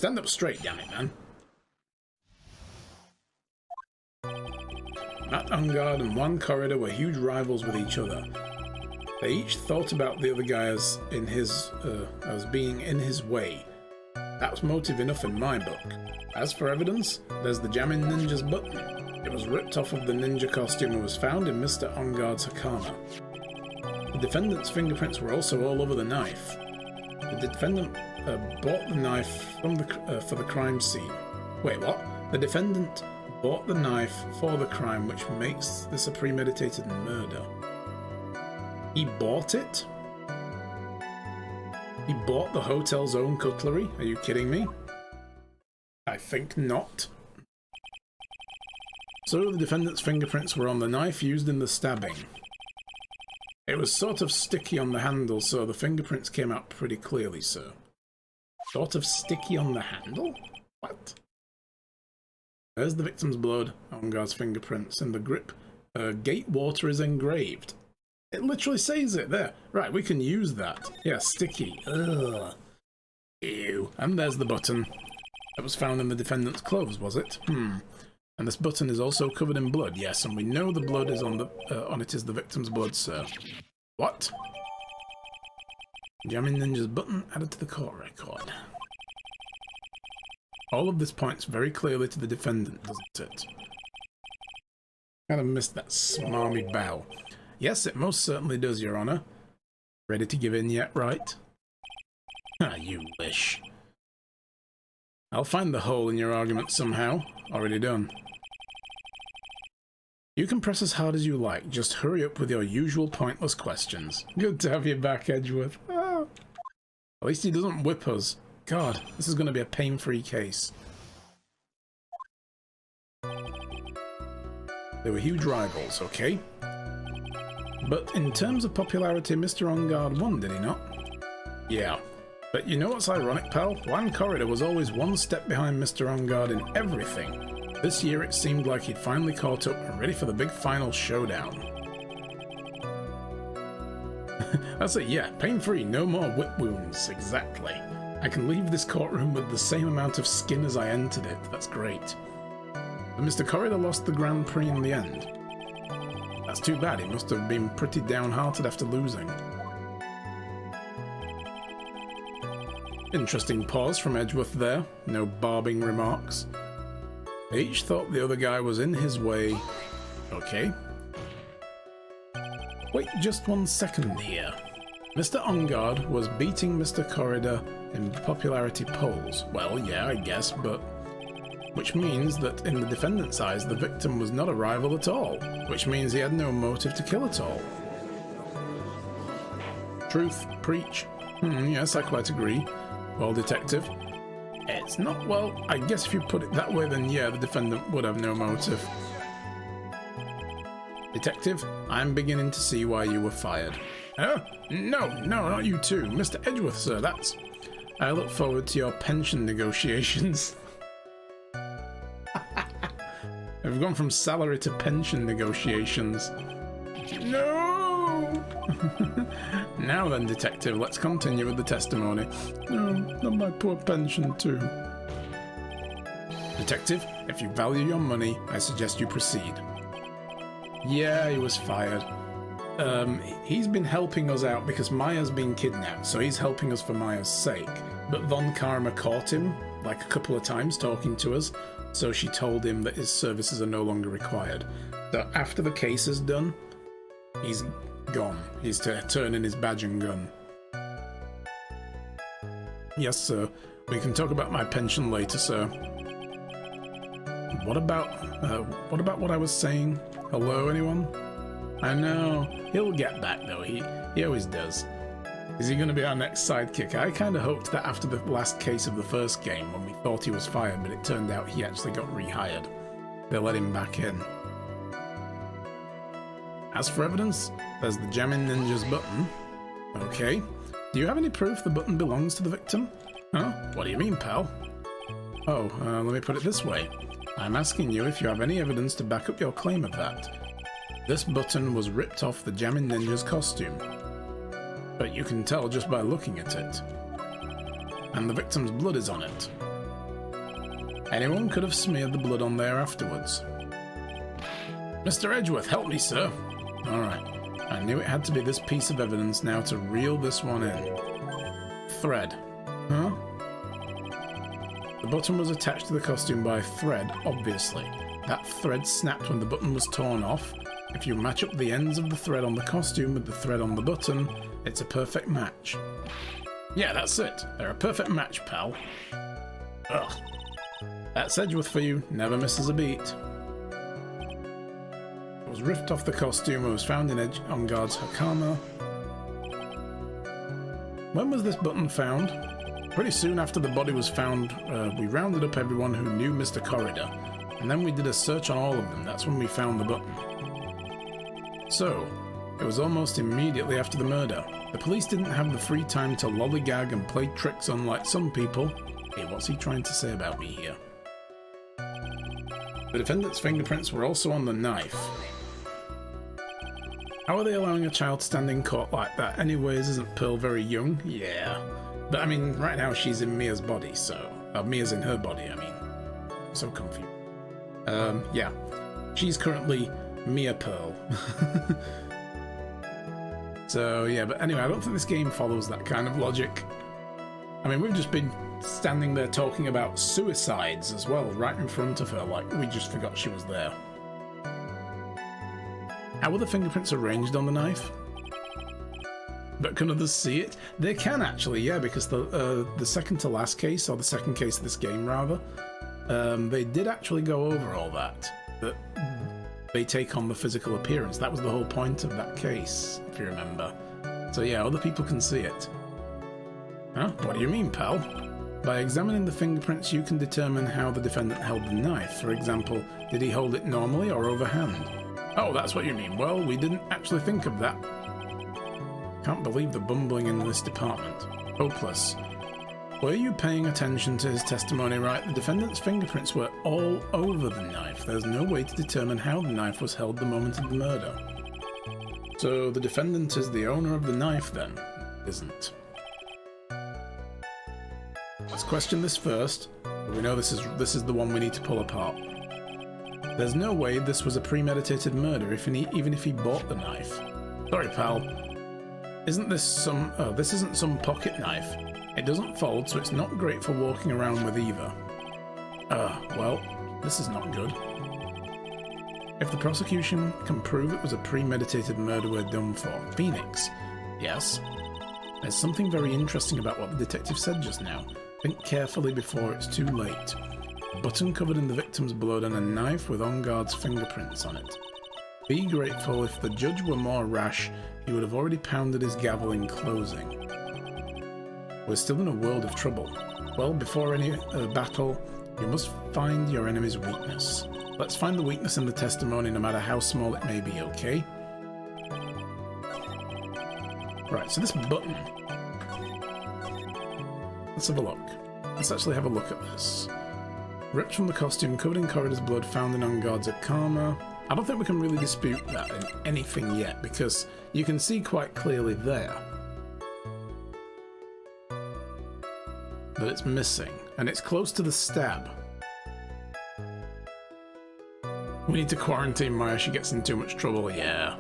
stand up straight, damn it, man. Matt Ungard and Juan Corridor were huge rivals with each other. They each thought about the other guy as being in his way. That was motive enough in my book. As for evidence, there's the Jamming Ninja's button. It was ripped off of the ninja costume and was found in Mr. Ungard's Hakama. The defendant's fingerprints were also all over the knife. The defendant bought the knife from for the crime scene. Wait, what? The defendant bought the knife for the crime, which makes this a premeditated murder. He bought it? He bought the hotel's own cutlery? Are you kidding me? I think not. So the defendant's fingerprints were on the knife used in the stabbing. It was sort of sticky on the handle, so the fingerprints came out pretty clearly, sir. Sort of sticky on the handle? What? There's the victim's blood, Ungard's fingerprints, and the grip. Gate water is engraved. It literally says it there. Right, we can use that. Yeah, sticky. Ugh. Ew. And there's the button. That was found in the defendant's clothes, was it? And this button is also covered in blood. Yes, and we know the blood is on it is the victim's blood, sir. What? Jamming Ninja's button added to the court record. All of this points very clearly to the defendant, doesn't it? Kind of missed that smarmy bow. Yes, it most certainly does, Your Honor. Ready to give in yet, Wright? Ah, you wish. I'll find the hole in your argument somehow. Already done. You can press as hard as you like. Just hurry up with your usual pointless questions. Good to have you back, Edgeworth. Oh. At least he doesn't whip us. God, this is going to be a pain-free case. They were huge rivals, okay? But in terms of popularity, Mr. Ungard won, did he not? Yeah. But you know what's ironic, pal? Juan Corridor was always one step behind Mr. Ungard in everything. This year it seemed like he'd finally caught up and ready for the big final showdown. That's it, yeah. Pain-free, no more whip wounds. Exactly. I can leave this courtroom with the same amount of skin as I entered it. That's great. But Mr. Corridor lost the Grand Prix in the end. That's too bad. He must have been pretty downhearted after losing. Interesting pause from Edgeworth there. No barbing remarks. They each thought the other guy was in his way. Okay. Wait just 1 second here. Mr. Ungard was beating Mr. Corridor in popularity polls. Well, yeah, I guess, but... Which means that in the defendant's eyes, the victim was not a rival at all. Which means he had no motive to kill at all. Truth, preach. Yes, I quite agree. Well, detective. It's not, well, I guess if you put it that way, then yeah, the defendant would have no motive. Detective, I'm beginning to see why you were fired. Oh, no, not you too. Mr. Edgeworth, sir, that's... I look forward to your pension negotiations. I've gone from salary to pension negotiations. No! Now then, detective, let's continue with the testimony. No, not my poor pension too. Detective, if you value your money, I suggest you proceed. Yeah, he was fired. He's been helping us out because Maya's been kidnapped, so he's helping us for Maya's sake. But Von Karma caught him, like a couple of times, talking to us, so she told him that his services are no longer required. So after the case is done, he's gone. He's to turn in his badge and gun. Yes, sir. We can talk about my pension later, sir. What about what I was saying? Hello, anyone? I know. He'll get back, though. He always does. Is he going to be our next sidekick? I kind of hoped that after the last case of the first game, when we thought he was fired, but it turned out he actually got rehired. They let him back in. As for evidence, there's the Jamming Ninja's button. Okay. Do you have any proof the button belongs to the victim? Huh? What do you mean, pal? Oh, let me put it this way. I'm asking you if you have any evidence to back up your claim of that. This button was ripped off the Jamming Ninja's costume. But you can tell just by looking at it. And the victim's blood is on it. Anyone could have smeared the blood on there afterwards. Mr. Edgeworth, help me, sir. Alright. I knew it had to be this piece of evidence now to reel this one in. Thread. Huh? The button was attached to the costume by a thread, obviously. That thread snapped when the button was torn off. If you match up the ends of the thread on the costume with the thread on the button, it's a perfect match. Yeah, that's it. They're a perfect match, pal. Ugh. That's Edgeworth for you. Never misses a beat. It was ripped off the costume and was found in on guard's Hakama. When was this button found? Pretty soon after the body was found, we rounded up everyone who knew Mr. Corridor, and then we did a search on all of them. That's when we found the button. So, it was almost immediately after the murder. The police didn't have the free time to lollygag and play tricks unlike some people. Hey, what's he trying to say about me here? The defendant's fingerprints were also on the knife. How are they allowing a child to stand in court like that? Anyways, isn't Pearl very young? Yeah. But I mean, right now she's in Mia's body, so... Mia's in her body, I mean. So confused. Yeah. She's currently Mia Pearl. So, yeah, but anyway, I don't think this game follows that kind of logic. I mean, we've just been standing there talking about suicides as well, right in front of her, like we just forgot she was there. How were the fingerprints arranged on the knife? But can others see it? They can actually, yeah, because the second to last case, or the second case of this game rather, they did actually go over all that they take on the physical appearance. That was the whole point of that case, if you remember. So yeah, other people can see it. Huh? What do you mean, pal? By examining the fingerprints, you can determine how the defendant held the knife. For example, did he hold it normally or overhand? Oh, that's what you mean. Well, we didn't actually think of that. Can't believe the bumbling in this department. Hopeless. Were you paying attention to his testimony, right? The defendant's fingerprints were all over the knife. There's no way to determine how the knife was held the moment of the murder. So the defendant is the owner of the knife then? Isn't. Let's question this first. We know this is the one we need to pull apart. There's no way this was a premeditated murder even if he bought the knife. Sorry, pal. Isn't this some... Oh, this isn't some pocket knife. It doesn't fold, so it's not great for walking around with either. Well, this is not good. If the prosecution can prove it was a premeditated murder, we're done for. Phoenix. Yes? There's something very interesting about what the detective said just now. Think carefully before it's too late. A button covered in the victim's blood and a knife with on guard's fingerprints on it. Be grateful. If the judge were more rash, he would have already pounded his gavel in closing. We're still in a world of trouble. Well, before any battle, you must find your enemy's weakness. Let's find the weakness in the testimony, no matter how small it may be, okay? Right, so this button. Let's have a look. Let's actually have a look at this. Ripped from the costume, covered in Corridor's blood, found in on guards at Karma. I don't think we can really dispute that in anything yet, because you can see quite clearly there that it's missing, and it's close to the stab. We need to quarantine Maya, she gets in too much trouble, yeah.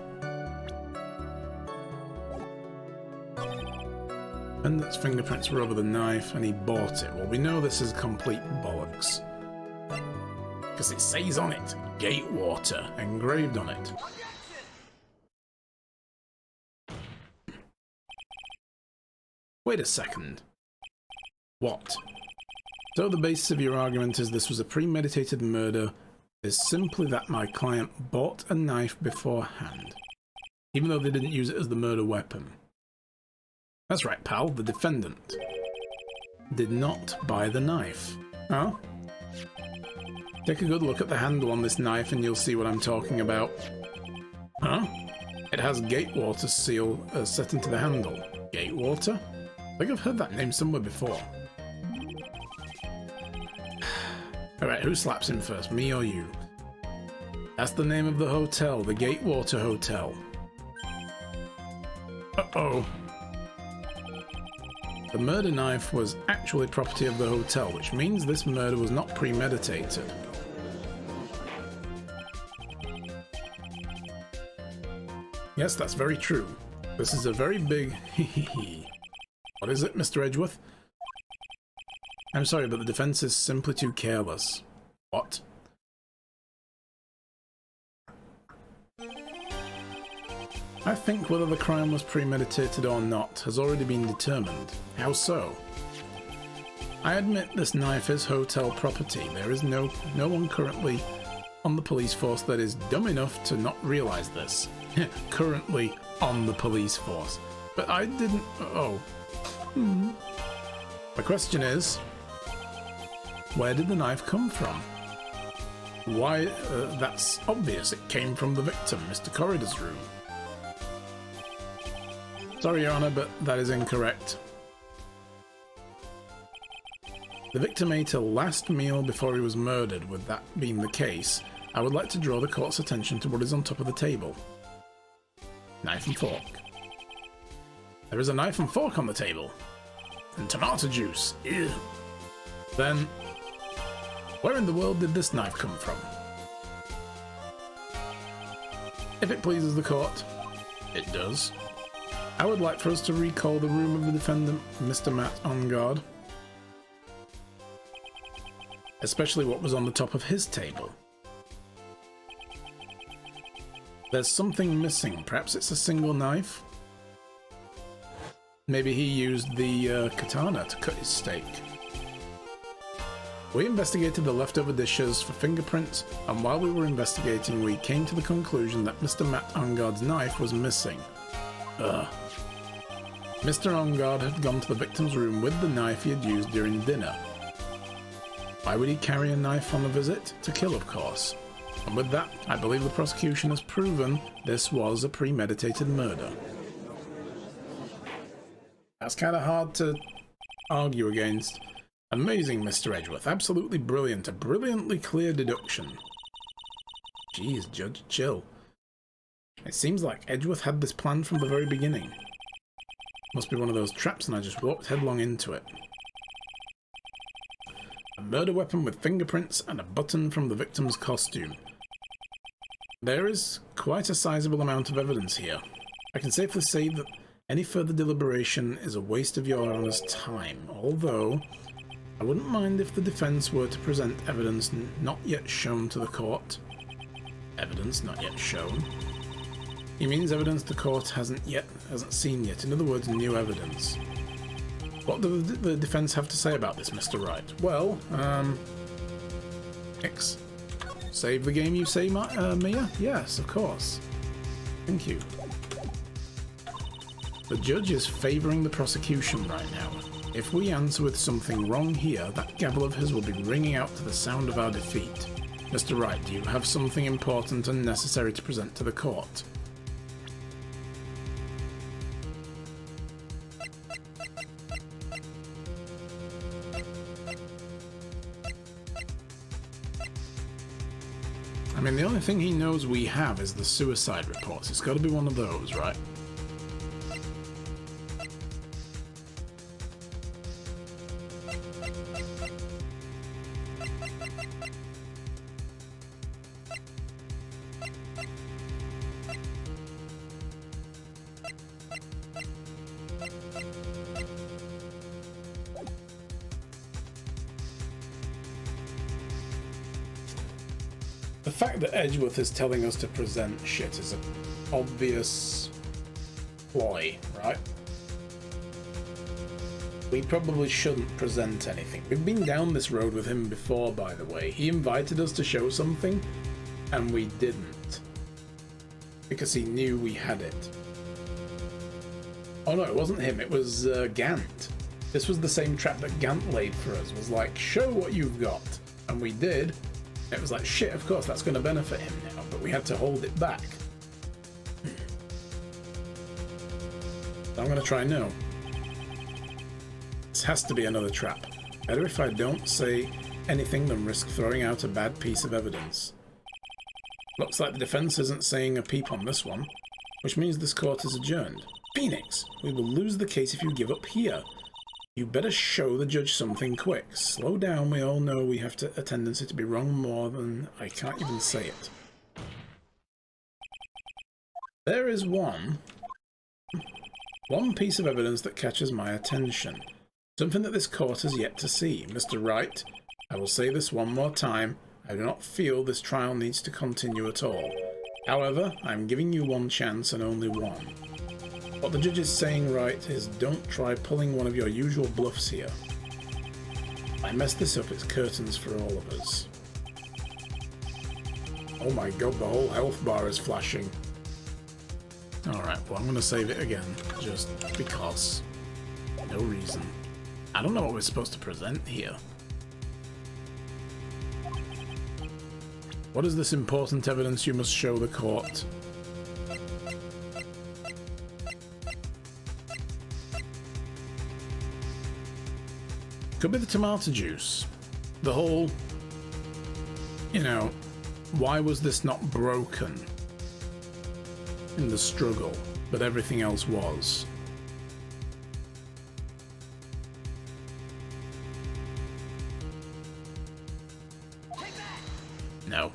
Defendant's fingerprints were over the knife, and he bought it. Well, we know this is complete bollocks. Because it says on it, Gatewater, engraved on it. Wait a second. What? So the basis of your argument is this was a premeditated murder is simply that my client bought a knife beforehand, even though they didn't use it as the murder weapon. That's right, pal, the defendant did not buy the knife. Huh? Take a good look at the handle on this knife and you'll see what I'm talking about. Huh? It has Gatewater seal set into the handle. Gatewater? I think I've heard that name somewhere before. Alright, who slaps him first, me or you? That's the name of the hotel, the Gatewater Hotel. Uh-oh. The murder knife was actually property of the hotel, which means this murder was not premeditated. Yes, that's very true. This is a very big hee. What is it, Mr. Edgeworth? I'm sorry, but the defense is simply too careless. What? I think whether the crime was premeditated or not has already been determined. How so? I admit this knife is hotel property. There is no one currently on the police force that is dumb enough to not realize this. Currently on the police force. But I didn't... Oh. The question is, where did the knife come from? Why, that's obvious. It came from the victim, Mr. Corridor's room. Sorry, Your Honor, but that is incorrect. The victim ate a last meal before he was murdered. With that being the case, I would like to draw the court's attention to what is on top of the table. Knife and fork. There is a knife and fork on the table. And tomato juice. Ew. Then, where in the world did this knife come from? If it pleases the court, it does. I would like for us to recall the room of the defendant, Mr. Matt Ongard. Especially what was on the top of his table. There's something missing. Perhaps it's a single knife? Maybe he used the katana to cut his steak. We investigated the leftover dishes for fingerprints, and while we were investigating, we came to the conclusion that Mr. Matt Ongard's knife was missing. Ugh. Mr. Ongard had gone to the victim's room with the knife he had used during dinner. Why would he carry a knife on a visit? To kill, of course. And with that, I believe the prosecution has proven this was a premeditated murder. That's kind of hard to argue against. Amazing, Mr. Edgeworth. Absolutely brilliant. A brilliantly clear deduction. Jeez, Judge, chill. It seems like Edgeworth had this plan from the very beginning. Must be one of those traps and I just walked headlong into it. A murder weapon with fingerprints and a button from the victim's costume. There is quite a sizable amount of evidence here. I can safely say that any further deliberation is a waste of your Honour's time, although I wouldn't mind if the defence were to present evidence not yet shown to the court. Evidence not yet shown? He means evidence the court hasn't seen yet. In other words, new evidence. What do the defence have to say about this, Mr. Wright? Well, X. Save the game, you say, Mia? Yes, of course. Thank you. The judge is favouring the prosecution right now. If we answer with something wrong here, that gavel of his will be ringing out to the sound of our defeat. Mr. Wright, do you have something important and necessary to present to the court? I mean, the only thing he knows we have is the suicide reports. It's got to be one of those, right? The fact that Edgeworth is telling us to present shit is an obvious ploy, right? We probably shouldn't present anything. We've been down this road with him before, by the way. He invited us to show something, and we didn't. Because he knew we had it. Oh no, it wasn't him, it was Gant. This was the same trap that Gant laid for us. It was like, show what you've got. And we did. It was like, shit, of course, that's going to benefit him now, but we had to hold it back. So I'm going to try now. This has to be another trap. Better if I don't say anything than risk throwing out a bad piece of evidence. Looks like the defense isn't saying a peep on this one, which means this court is adjourned. Phoenix, we will lose the case if you give up here. You better show the judge something quick. Slow down, we all know we have a tendency to be wrong more than I can't even say it. There is one piece of evidence that catches my attention. Something that this court has yet to see. Mr. Wright, I will say this one more time. I do not feel this trial needs to continue at all. However, I am giving you one chance and only one. What the judge is saying, Wright, is don't try pulling one of your usual bluffs here. If I mess this up, it's curtains for all of us. Oh my god, the whole health bar is flashing. Alright, well I'm going to save it again, just because. No reason. I don't know what we're supposed to present here. What is this important evidence you must show the court? Could be the tomato juice. The whole, you know, why was this not broken in the struggle, but everything else was? No.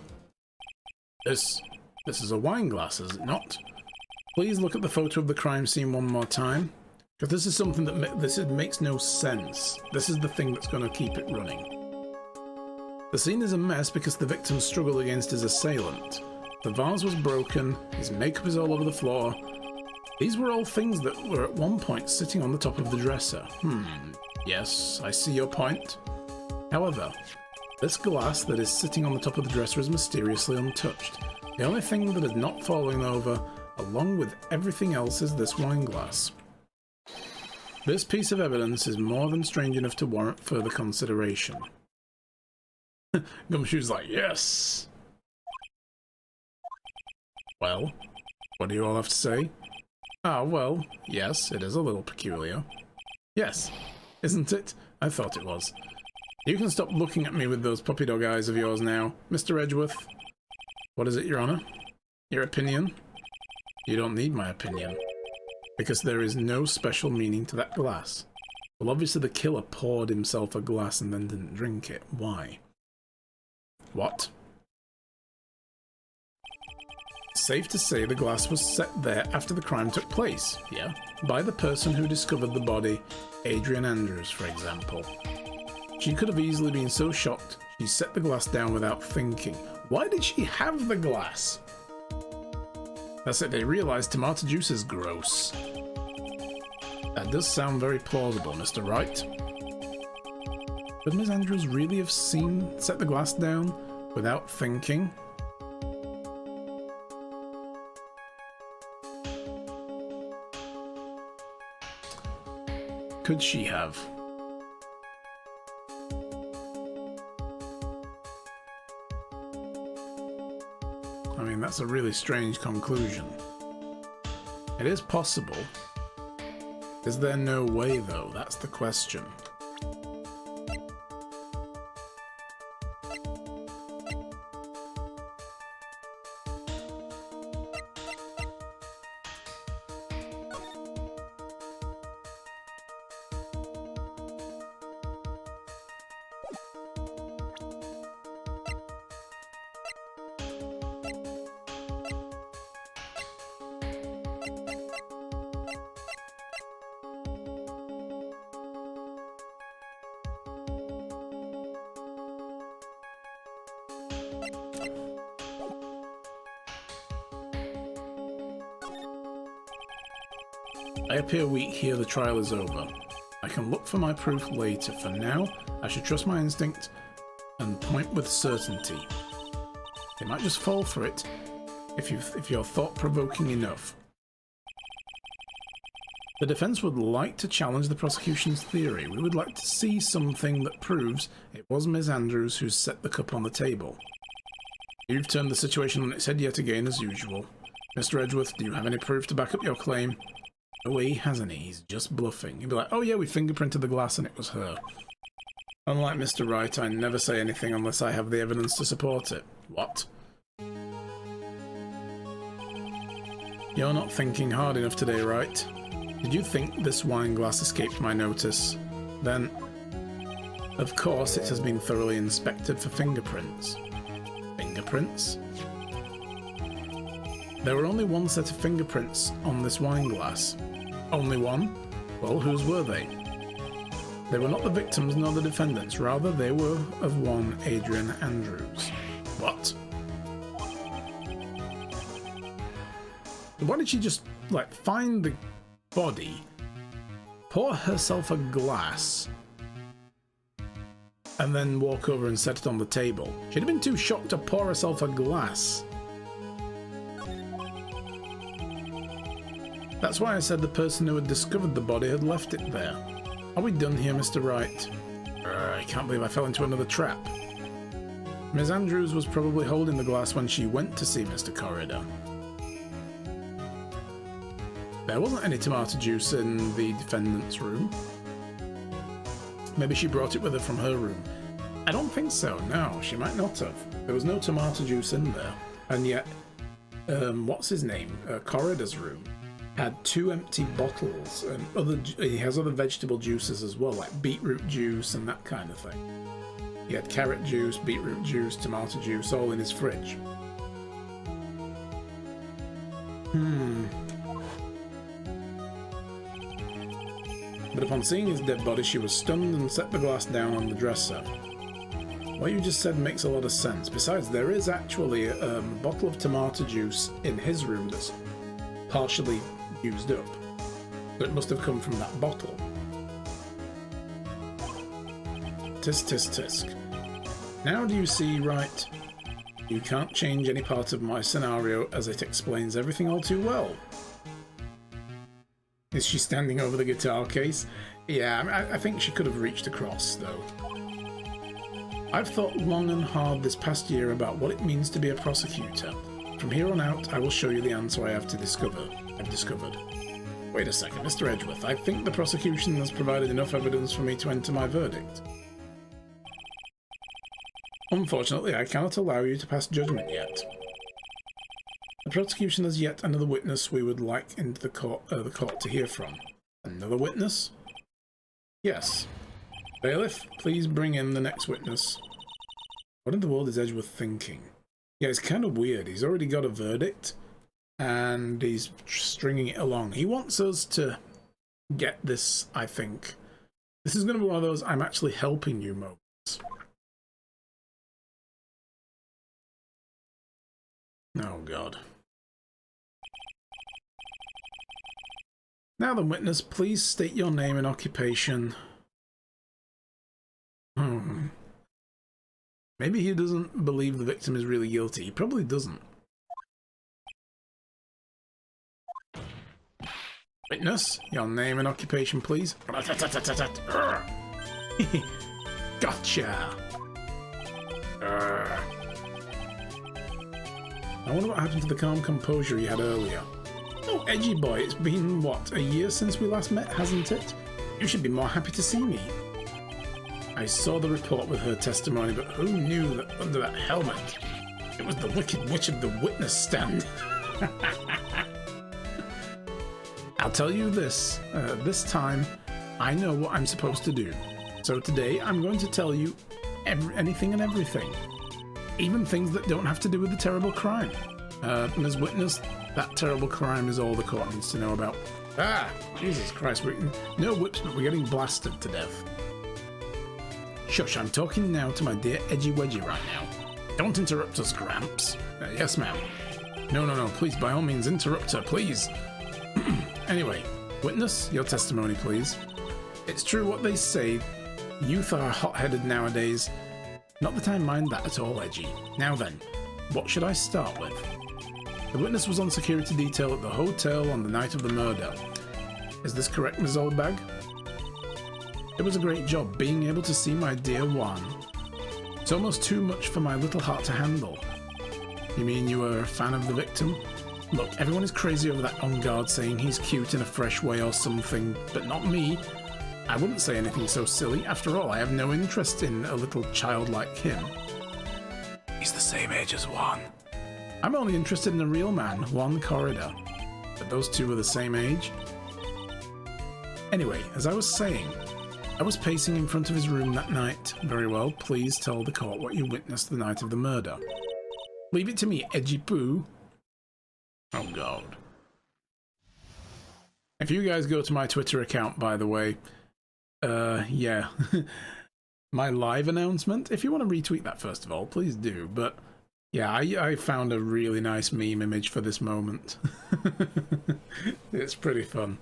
This is a wine glass, is it not? Please look at the photo of the crime scene one more time. Because this is something that makes no sense. This is the thing that's going to keep it running. The scene is a mess because the victim struggled against his assailant. The vase was broken, his makeup is all over the floor. These were all things that were at one point sitting on the top of the dresser. Yes, I see your point. However, this glass that is sitting on the top of the dresser is mysteriously untouched. The only thing that is not falling over, along with everything else, is this wine glass. This piece of evidence is more than strange enough to warrant further consideration. Gumshoe's like, yes! Well, what do you all have to say? Ah, well, yes, it is a little peculiar. Yes, isn't it? I thought it was. You can stop looking at me with those puppy dog eyes of yours now. Mr. Edgeworth, what is it, Your Honour? Your opinion? You don't need my opinion. Because there is no special meaning to that glass. Well, obviously the killer poured himself a glass and then didn't drink it. Why? What? Safe to say the glass was set there after the crime took place, yeah? By the person who discovered the body, Adrian Andrews, for example. She could have easily been so shocked she set the glass down without thinking. Why did she have the glass? That's it, they realised tomato juice is gross. That does sound very plausible, Mr. Wright. Could Miss Andrews really have set the glass down without thinking? Could she have? I mean, that's a really strange conclusion. It is possible. Is there no way, though? That's the question. I appear weak here, the trial is over. I can look for my proof later. For now, I should trust my instinct and point with certainty. They might just fall for it if you're thought-provoking enough. The defense would like to challenge the prosecution's theory. We would like to see something that proves it was Miss Andrews who set the cup on the table. You've turned the situation on its head yet again, as usual. Mr. Edgeworth, do you have any proof to back up your claim? No, he hasn't. He's just bluffing. He'd be like, oh yeah, we fingerprinted the glass and it was her. Unlike Mr. Wright, I never say anything unless I have the evidence to support it. What? You're not thinking hard enough today, Wright. Did you think this wine glass escaped my notice? then of course it has been thoroughly inspected for fingerprints. Fingerprints? There were only one set of fingerprints on this wine glass. Only one? Well, whose were they? They were not the victims nor the defendants, rather they were of one Adrian Andrews. What? Why did she just, like, find the body, pour herself a glass, and then walk over and set it on the table? She'd have been too shocked to pour herself a glass. That's why I said the person who had discovered the body had left it there. Are we done here, Mr. Wright? I can't believe I fell into another trap. Ms. Andrews was probably holding the glass when she went to see Mr. Corridor. There wasn't any tomato juice in the defendant's room. Maybe she brought it with her from her room. I don't think so, no, she might not have. There was no tomato juice in there. And yet, what's his name? Corridor's room had 2 empty bottles, and he has other vegetable juices as well, like beetroot juice and that kind of thing. He had carrot juice, beetroot juice, tomato juice, all in his fridge. But upon seeing his dead body, she was stunned and set the glass down on the dresser. What you just said makes a lot of sense. Besides, there is actually a bottle of tomato juice in his room that's partially used up. So it must have come from that bottle. Tisk, tisk, tisk. Now do you see, Wright? You can't change any part of my scenario as it explains everything all too well. Is she standing over the guitar case? Yeah, I think she could have reached across, though. I've thought long and hard this past year about what it means to be a prosecutor. From here on out, I will show you the answer I've discovered. Wait a second, Mr. Edgeworth, I think the prosecution has provided enough evidence for me to enter my verdict. Unfortunately, I cannot allow you to pass judgment yet. The prosecution has yet another witness we would like into the court to hear from. Another witness? Yes. Bailiff, please bring in the next witness. What in the world is Edgeworth thinking? Yeah, it's kind of weird. He's already got a verdict, and he's stringing it along. He wants us to get this, I think. This is going to be one of those I'm actually helping you moments. Oh, God. Now then, witness, please state your name and occupation. Maybe he doesn't believe the victim is really guilty. He probably doesn't. Witness, your name and occupation, please. Gotcha. I wonder what happened to the calm composure he had earlier. Oh, Edgy boy, it's been, what, a year since we last met, hasn't it? You should be more happy to see me. I saw the report with her testimony, but who knew that under that helmet it was the Wicked Witch of the witness stand? I'll tell you this, this time I know what I'm supposed to do. So today I'm going to tell you anything and everything. Even things that don't have to do with the terrible crime. Ms. Witness, that terrible crime is all the court needs to know about. Ah, Jesus Christ, no whips, but we're getting blasted to death. Shush, I'm talking now to my dear Edgy Wedgy right now. Don't interrupt us, Gramps. Yes, ma'am. No, please, by all means, interrupt her, please. Anyway, witness, your testimony, please. It's true what they say. Youth are hot-headed nowadays. Not that I mind that at all, Edgy. Now then, what should I start with? The witness was on security detail at the hotel on the night of the murder. Is this correct, Ms. Oldbag? It was a great job being able to see my dear Juan. It's almost too much for my little heart to handle. You mean you were a fan of the victim? Look, everyone is crazy over that on guard saying he's cute in a fresh way or something, but not me. I wouldn't say anything so silly. After all, I have no interest in a little child like him. He's the same age as Juan. I'm only interested in a real man, Juan Corridor. But those two were the same age? Anyway, as I was saying, I was pacing in front of his room that night. Very well, please tell the court what you witnessed the night of the murder. Leave it to me, edgy poo. Oh god. If you guys go to my Twitter account, by the way, yeah. My live announcement, if you want to retweet that first of all, please do. But yeah, I found a really nice meme image for this moment. It's pretty fun.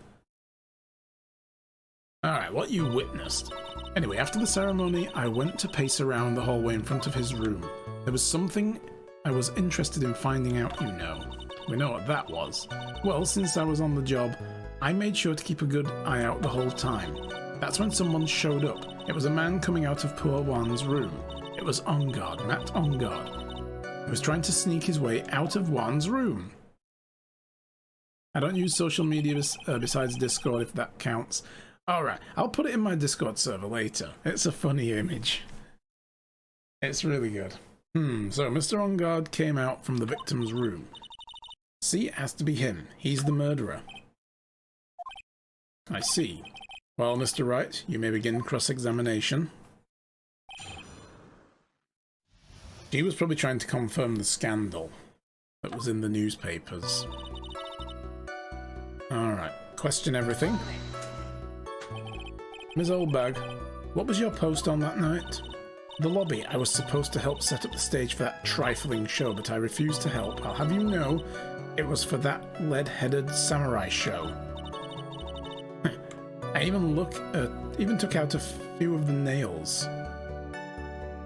Alright, what you witnessed. Anyway, after the ceremony, I went to pace around the hallway in front of his room. There was something I was interested in finding out, you know. We know what that was. Well, since I was on the job, I made sure to keep a good eye out the whole time. That's when someone showed up. It was a man coming out of poor Juan's room. It was On Guard, Matt On Guard. He was trying to sneak his way out of Juan's room. I don't use social media besides Discord, if that counts. Alright, I'll put it in my Discord server later. It's a funny image. It's really good. So Mr. On Guard came out from the victim's room. See, it has to be him. He's the murderer. I see. Well, Mr. Wright, you may begin cross-examination. He was probably trying to confirm the scandal that was in the newspapers. Alright, question everything. Ms. Oldbag, what was your post on that night? The lobby. I was supposed to help set up the stage for that trifling show, but I refused to help. I'll have you know, it was for that lead-headed samurai show. I even took out a few of the nails.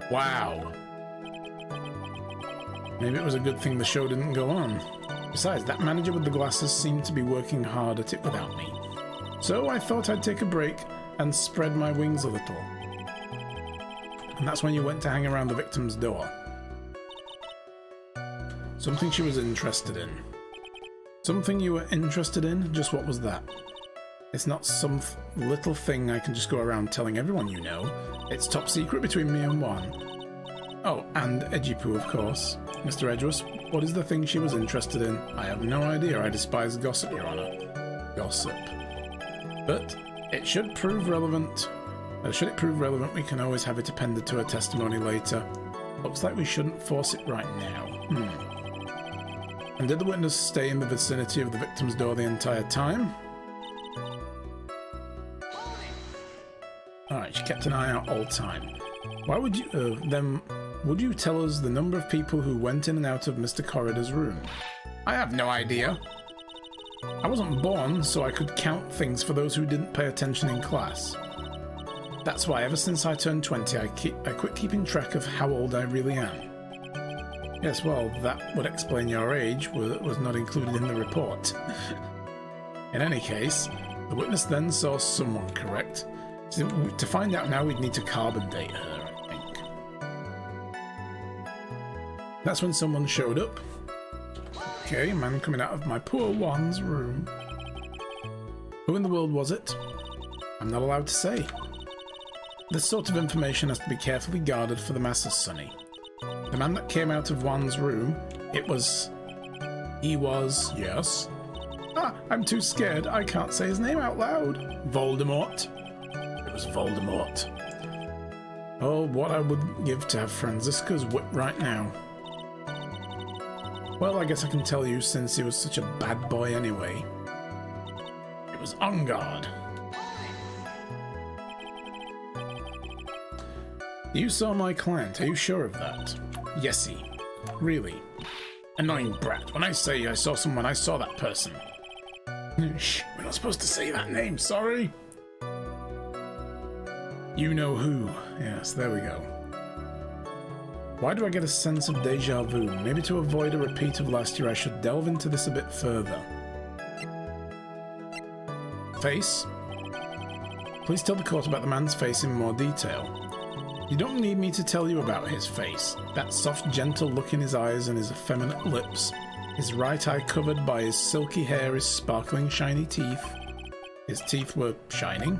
Wow. Maybe it was a good thing the show didn't go on. Besides, that manager with the glasses seemed to be working hard at it without me. So I thought I'd take a break and spread my wings a little. And that's when you went to hang around the victim's door. Something she was interested in. Something you were interested in? Just what was that? It's not some little thing I can just go around telling everyone you know. It's top secret between me and Juan. Oh, and Edgipoo, of course. Mr. Edgeworth, what is the thing she was interested in? I have no idea. I despise gossip, Your Honor. Gossip. But it should prove relevant. Should it prove relevant, we can always have it appended to her testimony later. Looks like we shouldn't force it right now. And did the witness stay in the vicinity of the victim's door the entire time? Alright, she kept an eye out all the time. Why would you, then, would you tell us the number of people who went in and out of Mr. Corridor's room? I have no idea. I wasn't born, so I could count things for those who didn't pay attention in class. That's why ever since I turned 20, I quit keeping track of how old I really am. Yes, well, that would explain your age, was not included in the report. In any case, the witness then saw someone, correct? So, to find out now, we'd need to carbon date her, I think. That's when someone showed up. Okay, a man coming out of my poor Juan's room. Who in the world was it? I'm not allowed to say. This sort of information has to be carefully guarded for the masses, Sonny. The man that came out of Juan's room, he was, yes? Ah, I'm too scared, I can't say his name out loud. Voldemort. It was Voldemort. Oh, what I would give to have Franziska's whip right now. Well, I guess I can tell you since he was such a bad boy anyway. It was On Guard. You saw my client, are you sure of that? Yesy. Really? Annoying brat. When I say I saw someone, I saw that person. Shh, we're not supposed to say that name, sorry. You know who. Yes, there we go. Why do I get a sense of deja vu? Maybe to avoid a repeat of last year, I should delve into this a bit further. Face? Please tell the court about the man's face in more detail. You don't need me to tell you about his face. That soft, gentle look in his eyes and his effeminate lips. His right eye covered by his silky hair, his sparkling, shiny teeth. His teeth were shining?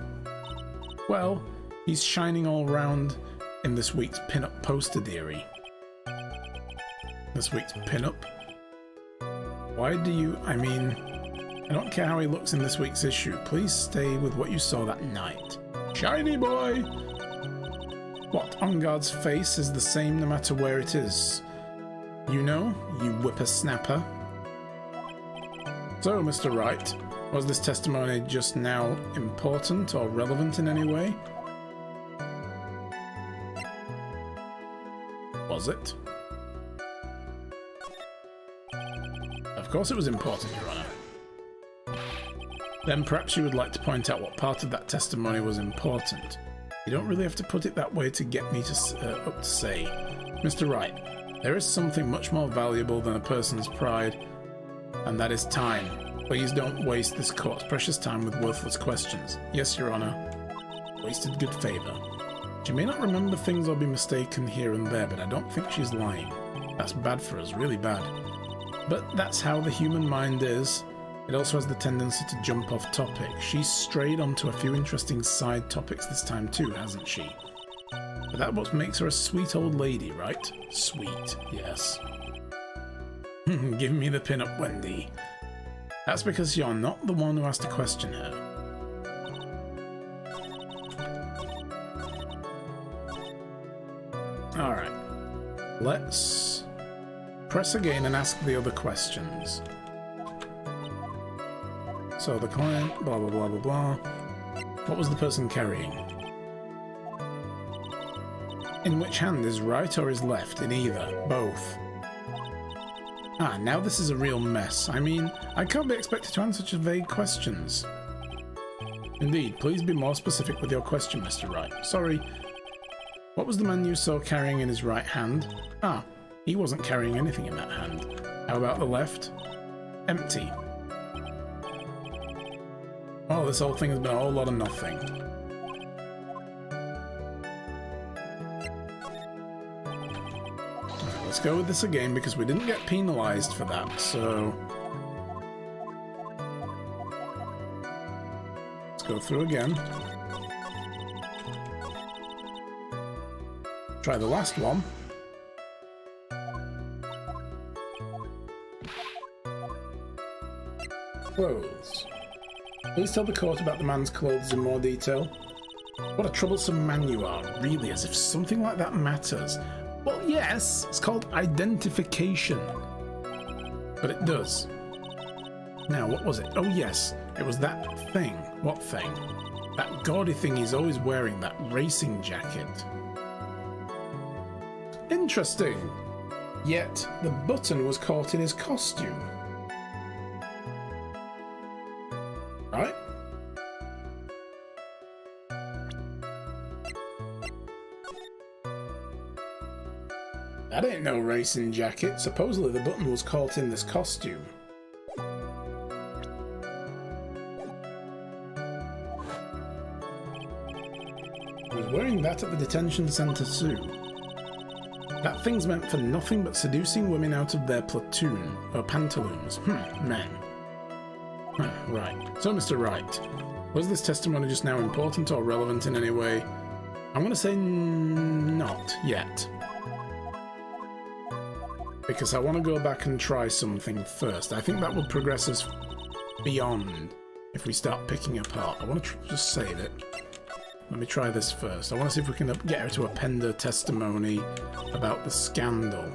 Well, he's shining all round in this week's pin-up poster, dearie. This week's pin-up? Why do you... I mean... I don't care how he looks in this week's issue. Please stay with what you saw that night. Shiny boy! What, on guard's face is the same no matter where it is? You know, you whippersnapper. So, Mr. Wright, was this testimony just now important or relevant in any way? Was it? Of course it was important, Your Honor. Then perhaps you would like to point out what part of that testimony was important. You don't really have to put it that way to get me to up to say. Mr. Wright, there is something much more valuable than a person's pride, and that is time. Please don't waste this court's precious time with worthless questions. Yes, Your Honor. Wasted good favor. She may not remember things or be mistaken here and there, but I don't think she's lying. That's bad for us, really bad. But that's how the human mind is. It also has the tendency to jump off topic. She's strayed onto a few interesting side topics this time too, hasn't she? But that's what makes her a sweet old lady, right? Sweet, yes. Give me the pin-up, Wendy. That's because you're not the one who has to question her. Alright. Let's press again and ask the other questions. So the client, blah blah blah blah blah. What was the person carrying? In which hand, his right or his left? In either. Both. Ah, now this is a real mess. I mean, I can't be expected to answer such vague questions. Indeed, please be more specific with your question, Mr. Wright. Sorry. What was the man you saw carrying in his right hand? Ah, he wasn't carrying anything in that hand. How about the left? Empty. Oh, this whole thing has been a whole lot of nothing. Right, let's go with this again because we didn't get penalised for that, so... Let's go through again. Try the last one. Clothes. Please tell the court about the man's clothes in more detail. What a troublesome man you are, really, as if something like that matters. Well, yes, it's called identification. But it does. Now, what was it? Oh, yes, it was that thing. What thing? That gaudy thing he's always wearing, that racing jacket. Interesting. Yet, the button was caught in his costume. Right? That ain't no racing jacket. Supposedly the button was caught in this costume. He was wearing that at the detention centre too. That thing's meant for nothing but seducing women out of their platoon, or pantaloons. Men. Right. So, Mr. Wright, was this testimony just now important or relevant in any way? I'm going to say not yet. Because I want to go back and try something first. I think that would progress us beyond if we start picking apart. I want to just save it. Let me try this first. I want to see if we can get her to append her testimony about the scandal.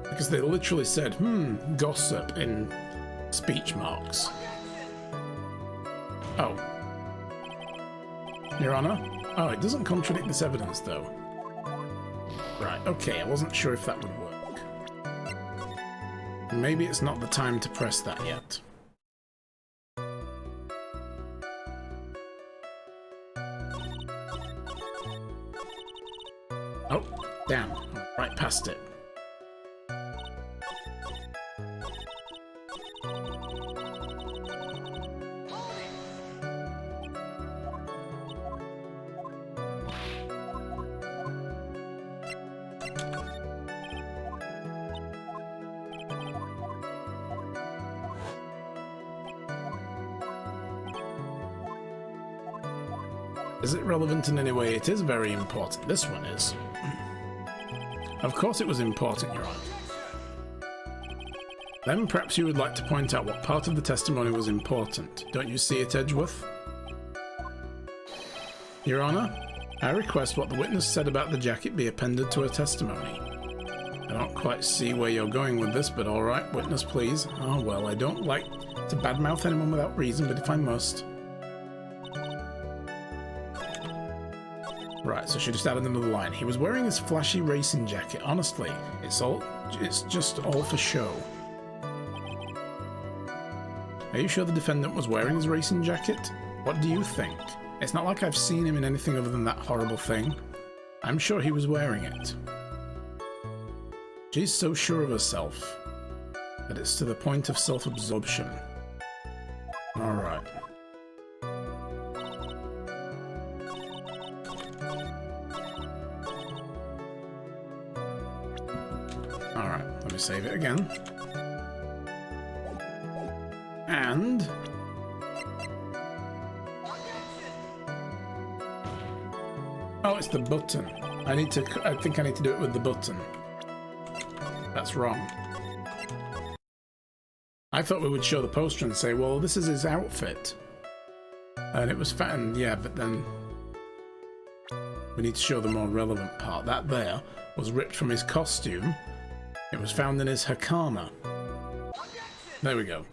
Because they literally said, gossip in speech marks. Oh. Your Honor? Oh, it doesn't contradict this evidence, though. Right, okay, I wasn't sure if that would work. Maybe it's not the time to press that yet. Oh, damn. Right past it. Is it relevant in any way? It is very important. This one is. Of course it was important, Your Honor. Then perhaps you would like to point out what part of the testimony was important. Don't you see it, Edgeworth? Your Honour, I request what the witness said about the jacket be appended to her testimony. I don't quite see where you're going with this, but alright, witness please. Oh well, I don't like to badmouth anyone without reason, but if I must. Right, so she just added another line. He was wearing his flashy racing jacket. Honestly, it's just all for show. Are you sure the defendant was wearing his racing jacket? What do you think? It's not like I've seen him in anything other than that horrible thing. I'm sure he was wearing it. She's so sure of herself that it's to the point of self-absorption. Alright. Alright, let me save it again. And... oh, it's the button. I think I need to do it with the button. That's wrong. I thought we would show the poster and say, well, this is his outfit. And it was fat, and yeah, but then we need to show the more relevant part. That there was ripped from his costume. It was found in his hakama. There we go.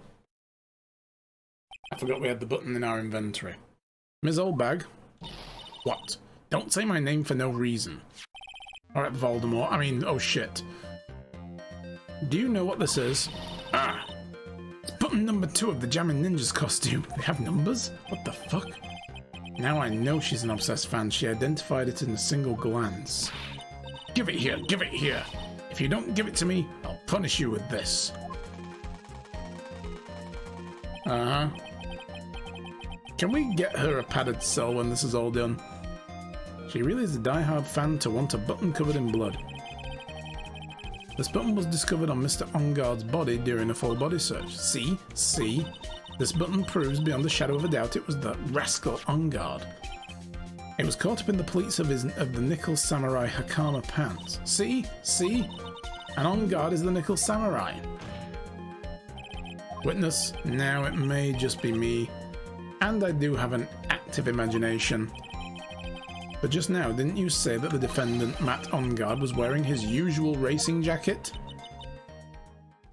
I forgot we had the button in our inventory. Ms. Oldbag. What? Don't say my name for no reason. Alright, Voldemort. I mean, oh shit. Do you know what this is? Ah! It's button number 2 of the Jammin' Ninja's costume. They have numbers? What the fuck? Now I know she's an obsessed fan. She identified it in a single glance. Give it here! Give it here! If you don't give it to me, I'll punish you with this. Uh-huh. Can we get her a padded cell when this is all done? She really is a die-hard fan to want a button covered in blood. This button was discovered on Mr. Onguard's body during a full body search. See? See? This button proves beyond a shadow of a doubt it was the rascal Onguard. It was caught up in the pleats of the Nickel Samurai Hakama pants. See? See? And Onguard is the Nickel Samurai. Witness, now it may just be me, and I do have an active imagination. But just now, didn't you say that the defendant, Matt Onguard, was wearing his usual racing jacket?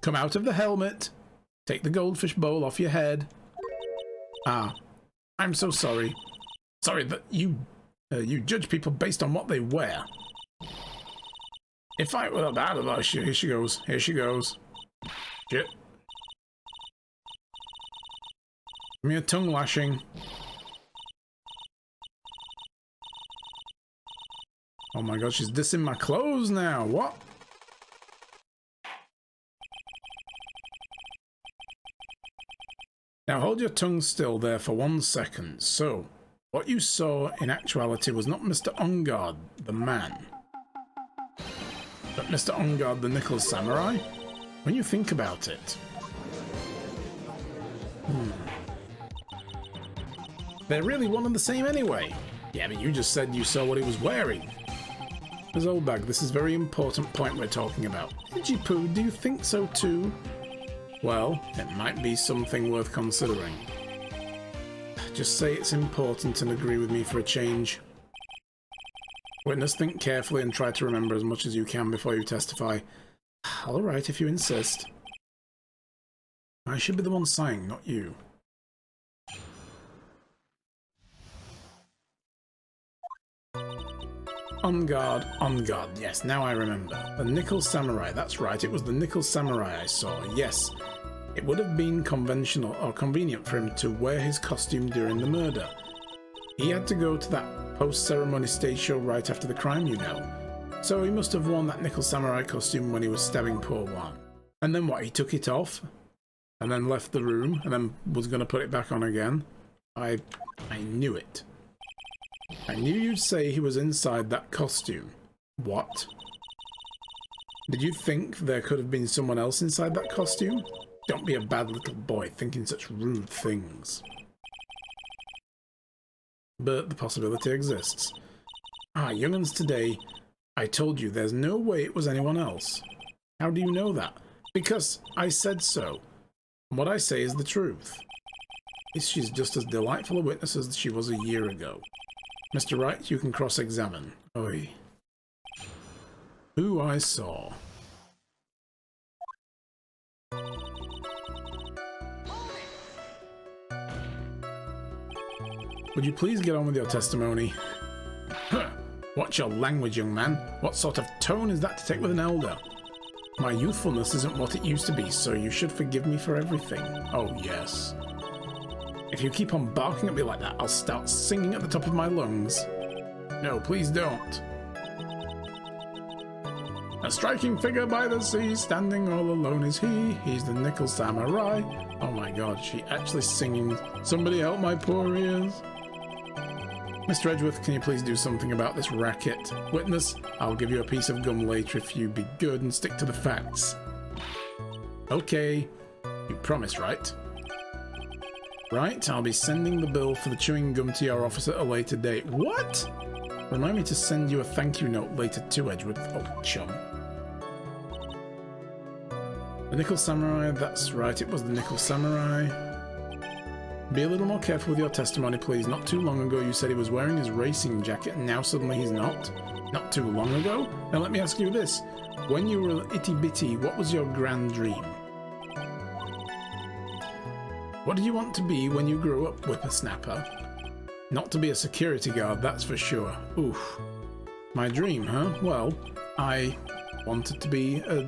Come out of the helmet. Take the goldfish bowl off your head. Ah, I'm so sorry. Sorry that you judge people based on what they wear. If I were bad about you, here she goes. Here she goes. Shit. Give me a tongue lashing. Oh my god, she's dissing my clothes now. What? Now hold your tongue still there for 1 second. So, what you saw in actuality was not Mr. Onguard, the man, but Mr. Onguard, the Nickel Samurai? When you think about it. They're really one and the same anyway. Yeah, but you just said you saw what he was wearing. Ms. Oldbag, this is a very important point we're talking about. Poo, do you think so too? Well, it might be something worth considering. Just say it's important and agree with me for a change. Witness, think carefully and try to remember as much as you can before you testify. Alright, if you insist. I should be the one sighing, not you. Onguard, yes, now I remember. The Nickel Samurai, that's right, it was the Nickel Samurai I saw, yes. It would have been conventional or convenient for him to wear his costume during the murder. He had to go to that post-ceremony stage show right after the crime, you know. So he must have worn that Nickel Samurai costume when he was stabbing poor Juan. And then what, he took it off? And then left the room, and then was going to put it back on again? I knew it. I knew you'd say he was inside that costume. What? Did you think there could have been someone else inside that costume? Don't be a bad little boy thinking such rude things. But the possibility exists. Ah, young'uns today, I told you there's no way it was anyone else. How do you know that? Because I said so. And what I say is the truth. She's just as delightful a witness as she was a year ago. Mr. Wright, you can cross-examine. Oi. Who I saw. Would you please get on with your testimony? Watch your language, young man. What sort of tone is that to take with an elder? My youthfulness isn't what it used to be, so you should forgive me for everything. Oh, yes. If you keep on barking at me like that, I'll start singing at the top of my lungs. No, please don't. A striking figure by the sea, standing all alone is he. He's the nickel samurai. Oh my god, she actually singing. Somebody help my poor ears. Mr. Edgeworth, can you please do something about this racket? Witness, I'll give you a piece of gum later if you be good and stick to the facts. Okay. You promise, right? Right, I'll be sending the bill for the chewing gum to your office at a later date. What? Remind me to send you a thank you note later too, Edgeworth. Oh, chum. The Nickel Samurai, that's right, it was the Nickel Samurai. Be a little more careful with your testimony, please. Not too long ago you said he was wearing his racing jacket and now suddenly he's not. Not too long ago? Now let me ask you this. When you were itty-bitty, what was your grand dream? What did you want to be when you grew up, whippersnapper? Not to be a security guard, that's for sure. Oof. My dream, huh? Well, I wanted to be a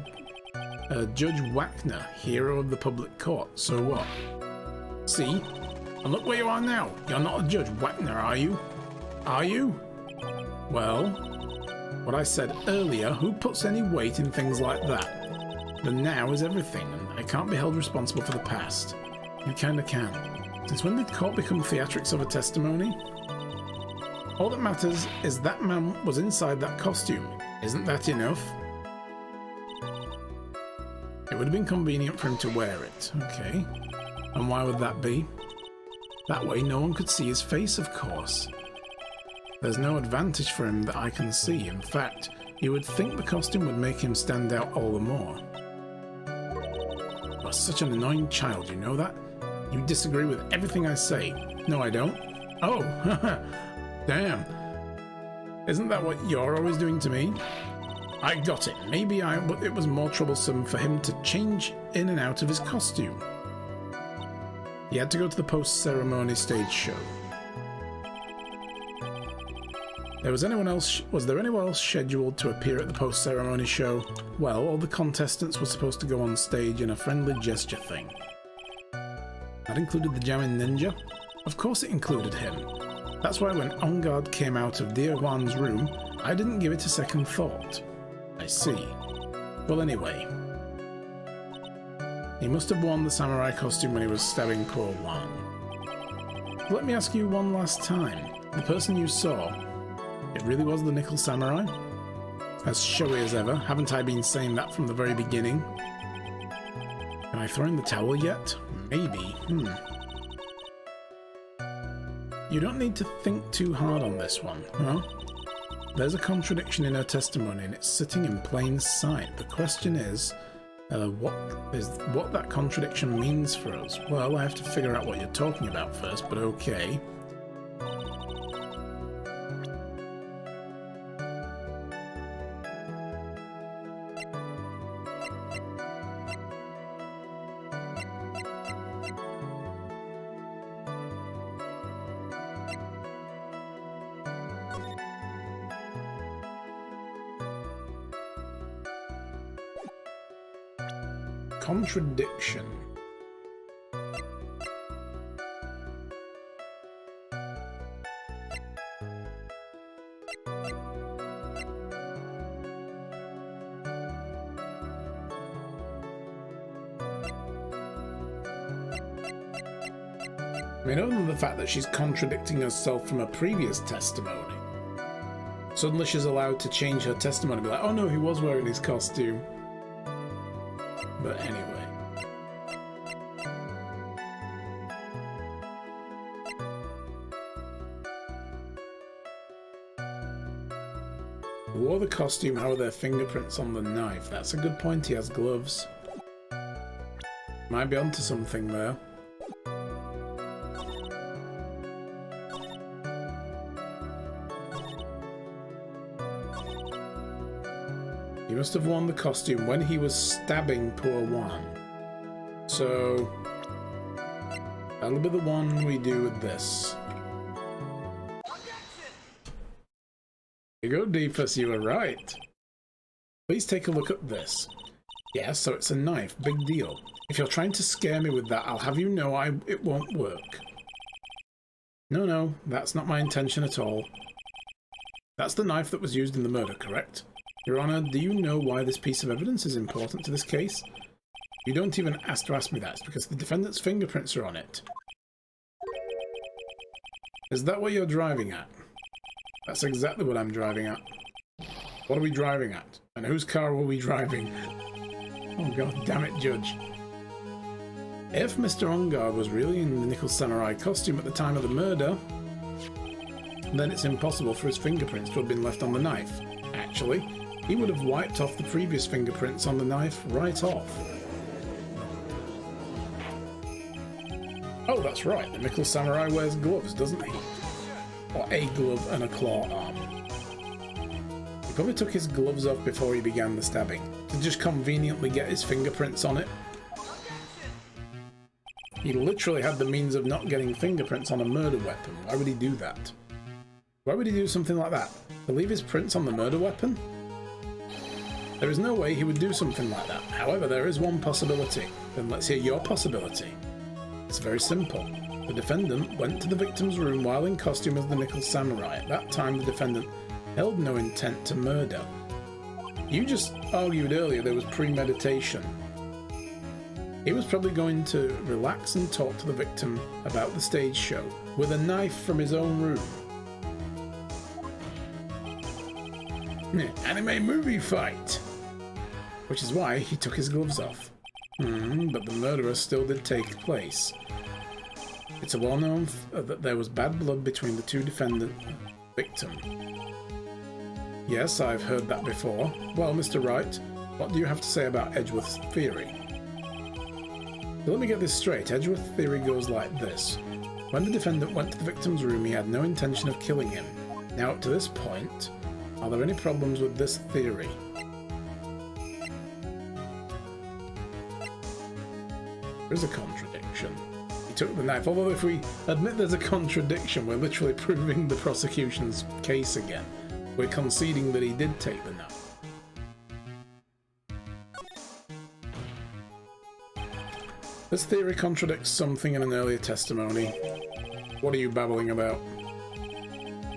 Judge Whackner, hero of the public court. So what? See? And look where you are now. You're not a Judge Whackner, are you? Are you? Well, what I said earlier, who puts any weight in things like that? The now is everything, and I can't be held responsible for the past. You kinda can. Since when did court become theatrics of a testimony? All that matters is that man was inside that costume. Isn't that enough? It would have been convenient for him to wear it. Okay. And why would that be? That way no one could see his face, of course. There's no advantage for him that I can see. In fact, you would think the costume would make him stand out all the more. You're such an annoying child, you know that? You disagree with everything I say. No, I don't. Oh, damn. Isn't that what you're always doing to me? I got it. Maybe it was more troublesome for him to change in and out of his costume. He had to go to the post-ceremony stage show. Was there anyone else scheduled to appear at the post-ceremony show? Well, all the contestants were supposed to go on stage in a friendly gesture thing. That included the Jamming Ninja? Of course it included him. That's why when On Guard came out of Dear Juan's room, I didn't give it a second thought. I see. Well, anyway. He must have worn the samurai costume when he was stabbing poor Juan. Let me ask you one last time. The person you saw, it really was the Nickel Samurai? As showy as ever, haven't I been saying that from the very beginning? Can I throw in the towel yet? Maybe. You don't need to think too hard on this one, huh? There's a contradiction in her testimony and it's sitting in plain sight. The question is, what that contradiction means for us. Well, I have to figure out what you're talking about first, but okay. Contradiction. I mean, other than the fact that she's contradicting herself from a previous testimony, suddenly she's allowed to change her testimony and be like, oh no, he was wearing his costume. But anyway. Who wore the costume? How are their fingerprints on the knife? That's a good point. He has gloves. Might be onto something there. He must have worn the costume when he was stabbing poor Juan. So that'll be the one we do with this. There you go, Deepus, you were right. Please take a look at this. Yes, so it's a knife. Big deal. If you're trying to scare me with that, I'll have you know it won't work. No, that's not my intention at all. That's the knife that was used in the murder, correct? Your Honor, do you know why this piece of evidence is important to this case? You don't even ask to ask me that. It's because the defendant's fingerprints are on it. Is that what you're driving at? That's exactly what I'm driving at. What are we driving at? And whose car were we driving? Oh god damn it, Judge. If Mr. Ongard was really in the Nickel Samurai costume at the time of the murder, then it's impossible for his fingerprints to have been left on the knife. Actually, he would have wiped off the previous fingerprints on the knife right off. Oh, that's right, the Nickel Samurai wears gloves, doesn't he? Or a glove and a claw arm. He probably took his gloves off before he began the stabbing, to just conveniently get his fingerprints on it. He literally had the means of not getting fingerprints on a murder weapon. Why would he do that? Why would he do something like that? To leave his prints on the murder weapon? There is no way he would do something like that. However, there is one possibility. Then let's hear your possibility. It's very simple. The defendant went to the victim's room while in costume as the Nickel Samurai. At that time, the defendant held no intent to murder. You just argued earlier there was premeditation. He was probably going to relax and talk to the victim about the stage show with a knife from his own room. Anime movie fight! Which is why he took his gloves off. But the murder still did take place. It's a well-known that there was bad blood between the two defendant victim. Yes, I've heard that before. Well, Mr. Wright, what do you have to say about Edgeworth's theory? So let me get this straight. Edgeworth's theory goes like this. When the defendant went to the victim's room, he had no intention of killing him. Now, up to this point, are there any problems with this theory? There is a contradiction. He took the knife, although if we admit there's a contradiction, we're literally proving the prosecution's case again. We're conceding that he did take the knife. This theory contradicts something in an earlier testimony. What are you babbling about?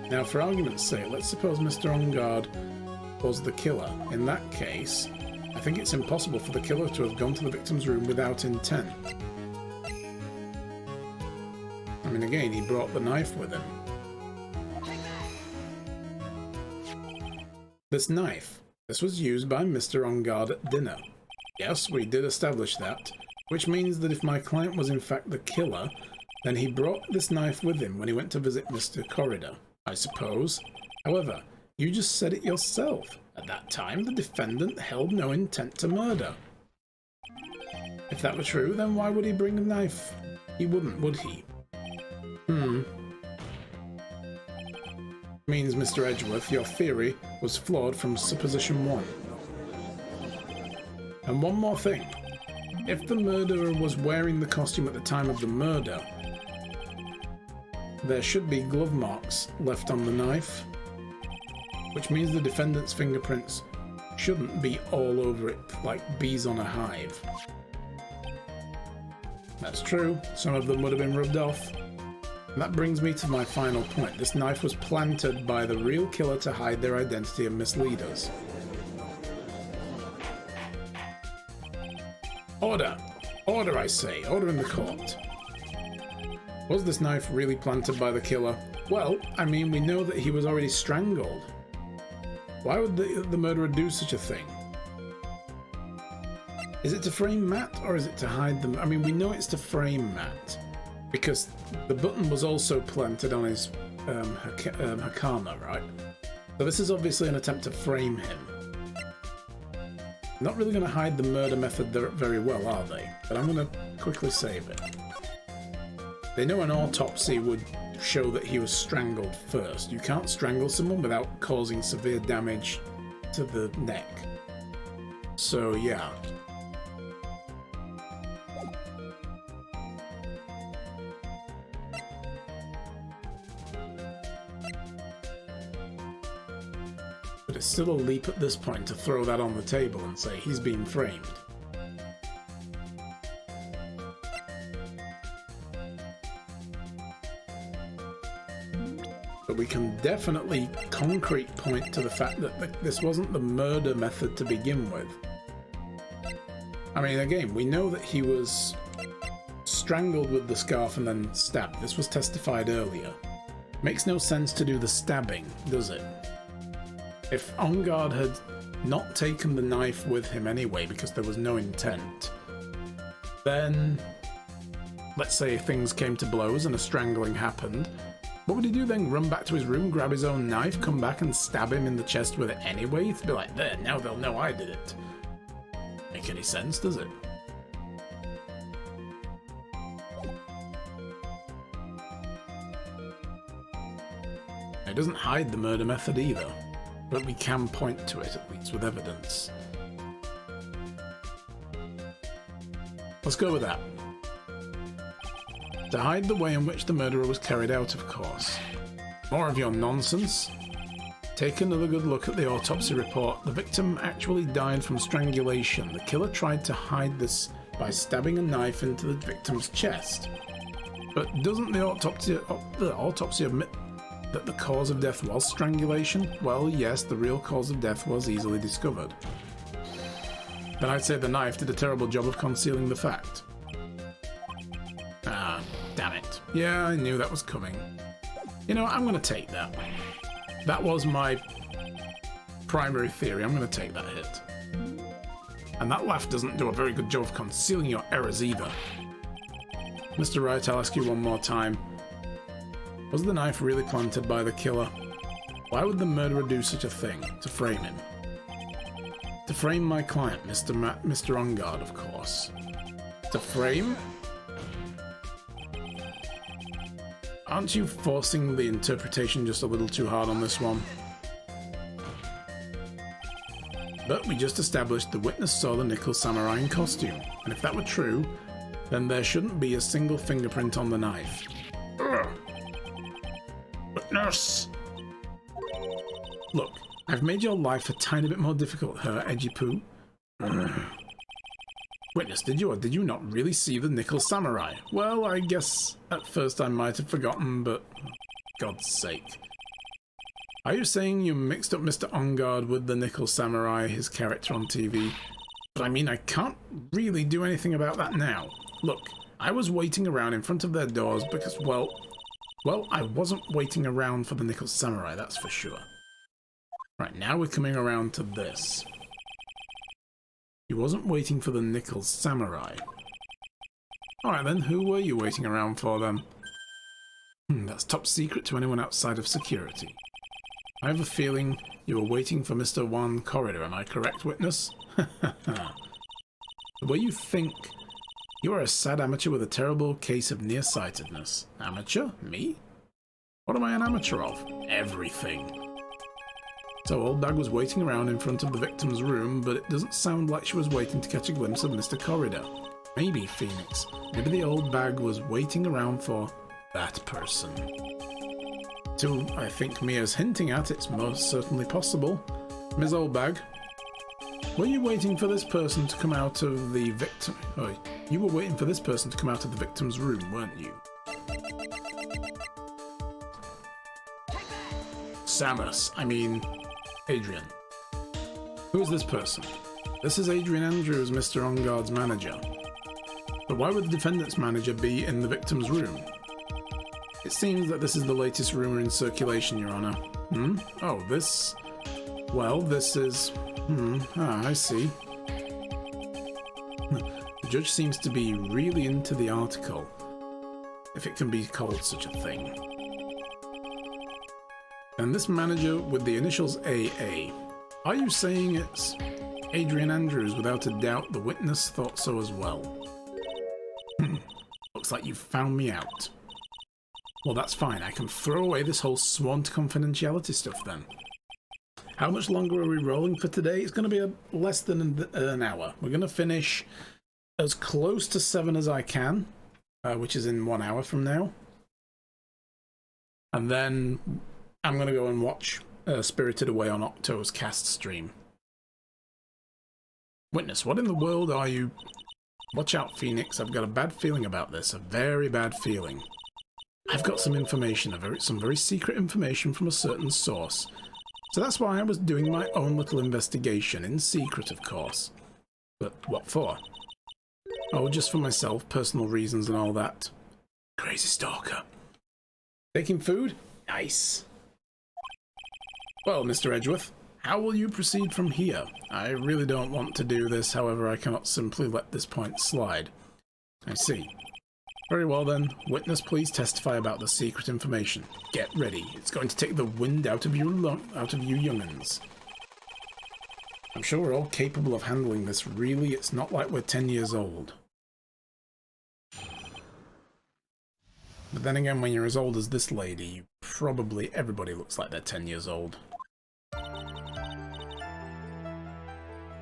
Now, for argument's sake, let's suppose Mr. Ongard was the killer. In that case, I think it's impossible for the killer to have gone to the victim's room without intent. I mean, again, he brought the knife with him. This knife. This was used by Mr. Ongard at dinner. Yes, we did establish that, which means that if my client was in fact the killer, then he brought this knife with him when he went to visit Mr. Corridor, I suppose. However, you just said it yourself. At that time, the defendant held no intent to murder. If that were true, then why would he bring a knife? He wouldn't, would he? Means, Mr. Edgeworth, your theory was flawed from supposition 1. And one more thing. If the murderer was wearing the costume at the time of the murder, there should be glove marks left on the knife, which means the defendant's fingerprints shouldn't be all over it like bees on a hive. That's true, some of them would have been rubbed off. And that brings me to my final point. This knife was planted by the real killer to hide their identity and mislead us. Order! Order, I say. Order in the court. Was this knife really planted by the killer? Well, I mean, we know that he was already strangled. Why would the murderer do such a thing? Is it to frame Matt, or is it to hide them? I mean, we know it's to frame Matt, because the button was also planted on his hakama, right? So this is obviously an attempt to frame him. Not really going to hide the murder method very well, are they? But I'm going to quickly save it. They know an autopsy would show that he was strangled first. You can't strangle someone without causing severe damage to the neck. So, yeah. But it's still a leap at this point to throw that on the table and say he's been framed. But we can definitely concrete point to the fact that this wasn't the murder method to begin with. I mean, again, we know that he was strangled with the scarf and then stabbed. This was testified earlier. Makes no sense to do the stabbing, does it? If On Guard had not taken the knife with him anyway because there was no intent, then let's say things came to blows and a strangling happened, what would he do then? Run back to his room, grab his own knife, come back and stab him in the chest with it anyway? To be like, there, now they'll know I did it. Make any sense, does it? It doesn't hide the murder method either, but we can point to it, at least with evidence. Let's go with that. To hide the way in which the murder was carried out, of course. More of your nonsense. Take another good look at the autopsy report. The victim actually died from strangulation. The killer tried to hide this by stabbing a knife into the victim's chest. But doesn't the autopsy admit that the cause of death was strangulation? Well, yes, the real cause of death was easily discovered. Then I'd say the knife did a terrible job of concealing the fact. Ah, damn it. Yeah, I knew that was coming. You know, I'm going to take that. That was my primary theory. I'm going to take that hit. And that laugh doesn't do a very good job of concealing your errors either. Mr. Wright, I'll ask you one more time. Was the knife really planted by the killer? Why would the murderer do such a thing? To frame him? To frame my client, Mr. On Guard, of course. To frame? Aren't you forcing the interpretation just a little too hard on this one? But we just established the witness saw the nickel samurai in costume, and if that were true, then there shouldn't be a single fingerprint on the knife. Ugh. Witness! Look, I've made your life a tiny bit more difficult, Her Edgy Poo. Witness, did you or did you not really see the nickel samurai? Well, I guess at first I might have forgotten, but God's sake. Are you saying you mixed up Mr. On Guard with the nickel samurai, his character on TV? But I mean, I can't really do anything about that now. Look, I was waiting around in front of their doors because, well, I wasn't waiting around for the nickel samurai, that's for sure. Right, now we're coming around to this. He wasn't waiting for the nickel samurai. Alright then, who were you waiting around for then? That's top secret to anyone outside of security. I have a feeling you were waiting for Mr. Juan Corridor, am I correct, witness? The way you think, you are a sad amateur with a terrible case of nearsightedness. Amateur? Me? What am I an amateur of? Everything. So Old Bag was waiting around in front of the victim's room, but it doesn't sound like she was waiting to catch a glimpse of Mr. Corridor. Maybe, Phoenix. Maybe the Old Bag was waiting around for that person. To, I think Mia's hinting at, it's most certainly possible. Ms. Old Bag, were you waiting for this person to come out of the victim... Oh, you were waiting for this person to come out of the victim's room, weren't you? Samus, I mean... Adrian. Who is this person? This is Adrian Andrews, Mr. On Guard's manager. But why would the defendant's manager be in the victim's room? It seems that this is the latest rumour in circulation, Your Honour. Oh, this... Well, this is... I see. The judge seems to be really into the article, if it can be called such a thing. And this manager with the initials AA, are you saying it's... Adrian Andrews, without a doubt, the witness thought so as well. Looks like you've found me out. Well, that's fine. I can throw away this whole sworn to confidentiality stuff then. How much longer are we rolling for today? It's going to be less than an hour. We're going to finish as close to 7 as I can, which is in 1 hour from now. And then I'm going to go and watch Spirited Away on Octo's cast stream. Witness, what in the world are you? Watch out, Phoenix. I've got a bad feeling about this. A very bad feeling. I've got some information, some very secret information from a certain source. So that's why I was doing my own little investigation, in secret, of course. But what for? Oh, just for myself, personal reasons and all that. Crazy stalker. Taking food? Nice. Well, Mr. Edgeworth, how will you proceed from here? I really don't want to do this, however, I cannot simply let this point slide. I see. Very well then. Witness, please testify about the secret information. Get ready. It's going to take the wind out of you young'uns. I'm sure we're all capable of handling this. Really, it's not like we're 10 years old. But then again, when you're as old as this lady, everybody looks like they're 10 years old.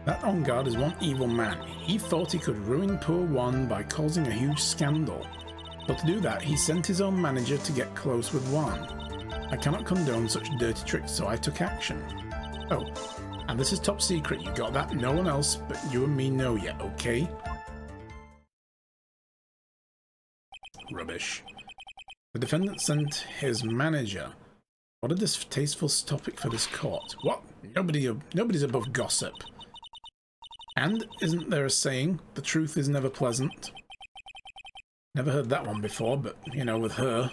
That on guard is one evil man. He thought he could ruin poor Juan by causing a huge scandal. But to do that, he sent his own manager to get close with Juan. I cannot condone such dirty tricks, so I took action. Oh, and this is top secret. You got that? No one else but you and me know yet, okay? Rubbish. The defendant sent his manager. What a distasteful topic for this court. What? Nobody's above gossip. And isn't there a saying, the truth is never pleasant? Never heard that one before, but, you know, with her,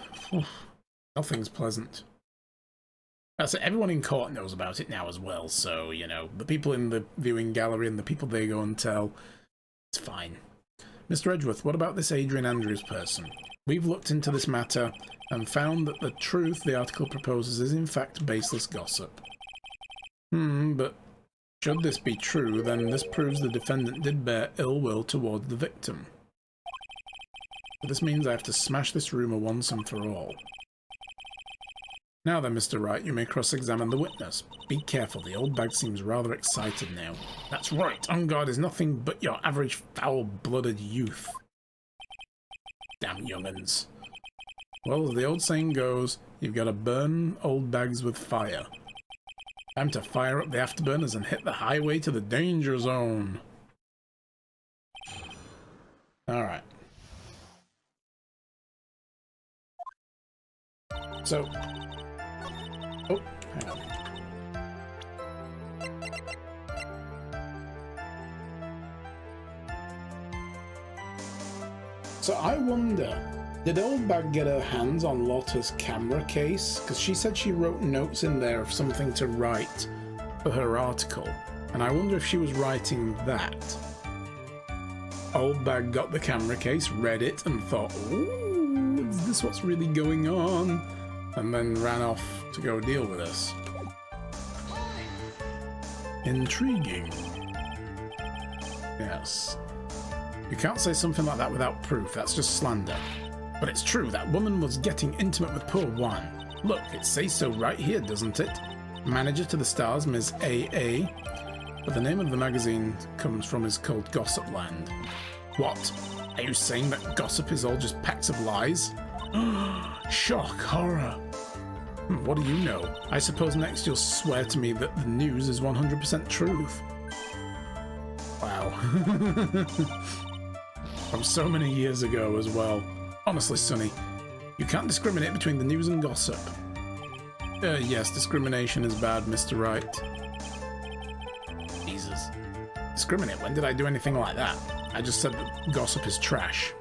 nothing's pleasant. That's it. Everyone in court knows about it now as well, so, you know, the people in the viewing gallery and the people they go and tell, it's fine. Mr. Edgeworth, what about this Adrian Andrews person? We've looked into this matter and found that the truth the article proposes is in fact baseless gossip. But should this be true, then this proves the defendant did bear ill will towards the victim. But this means I have to smash this rumour once and for all. Now then, Mr. Wright, you may cross-examine the witness. Be careful, the old bag seems rather excited now. That's right, on guard is nothing but your average foul-blooded youth. Damn young'uns. Well, as the old saying goes, you've got to burn old bags with fire. Time to fire up the afterburners and hit the highway to the danger zone. Alright. So... oh, hang on. So I wonder, did Old Bag get her hands on Lotta's camera case? Because she said she wrote notes in there of something to write for her article. And I wonder if she was writing that. Old Bag got the camera case, read it, and thought, ooh, is this what's really going on? And then ran off to go deal with us. Intriguing. Yes. You can't say something like that without proof, that's just slander. But it's true, that woman was getting intimate with poor Juan. Look, it says so right here, doesn't it? Manager to the stars, Ms. A.A. But the name of the magazine comes from is called Gossip Land. What? Are you saying that gossip is all just packs of lies? Shock, horror. What do you know? I suppose next you'll swear to me that the news is 100% truth. Wow. From so many years ago as well. Honestly, Sonny, you can't discriminate between the news and gossip. Yes, discrimination is bad, Mr. Wright. Jesus. Discriminate? When did I do anything like that? I just said that gossip is trash.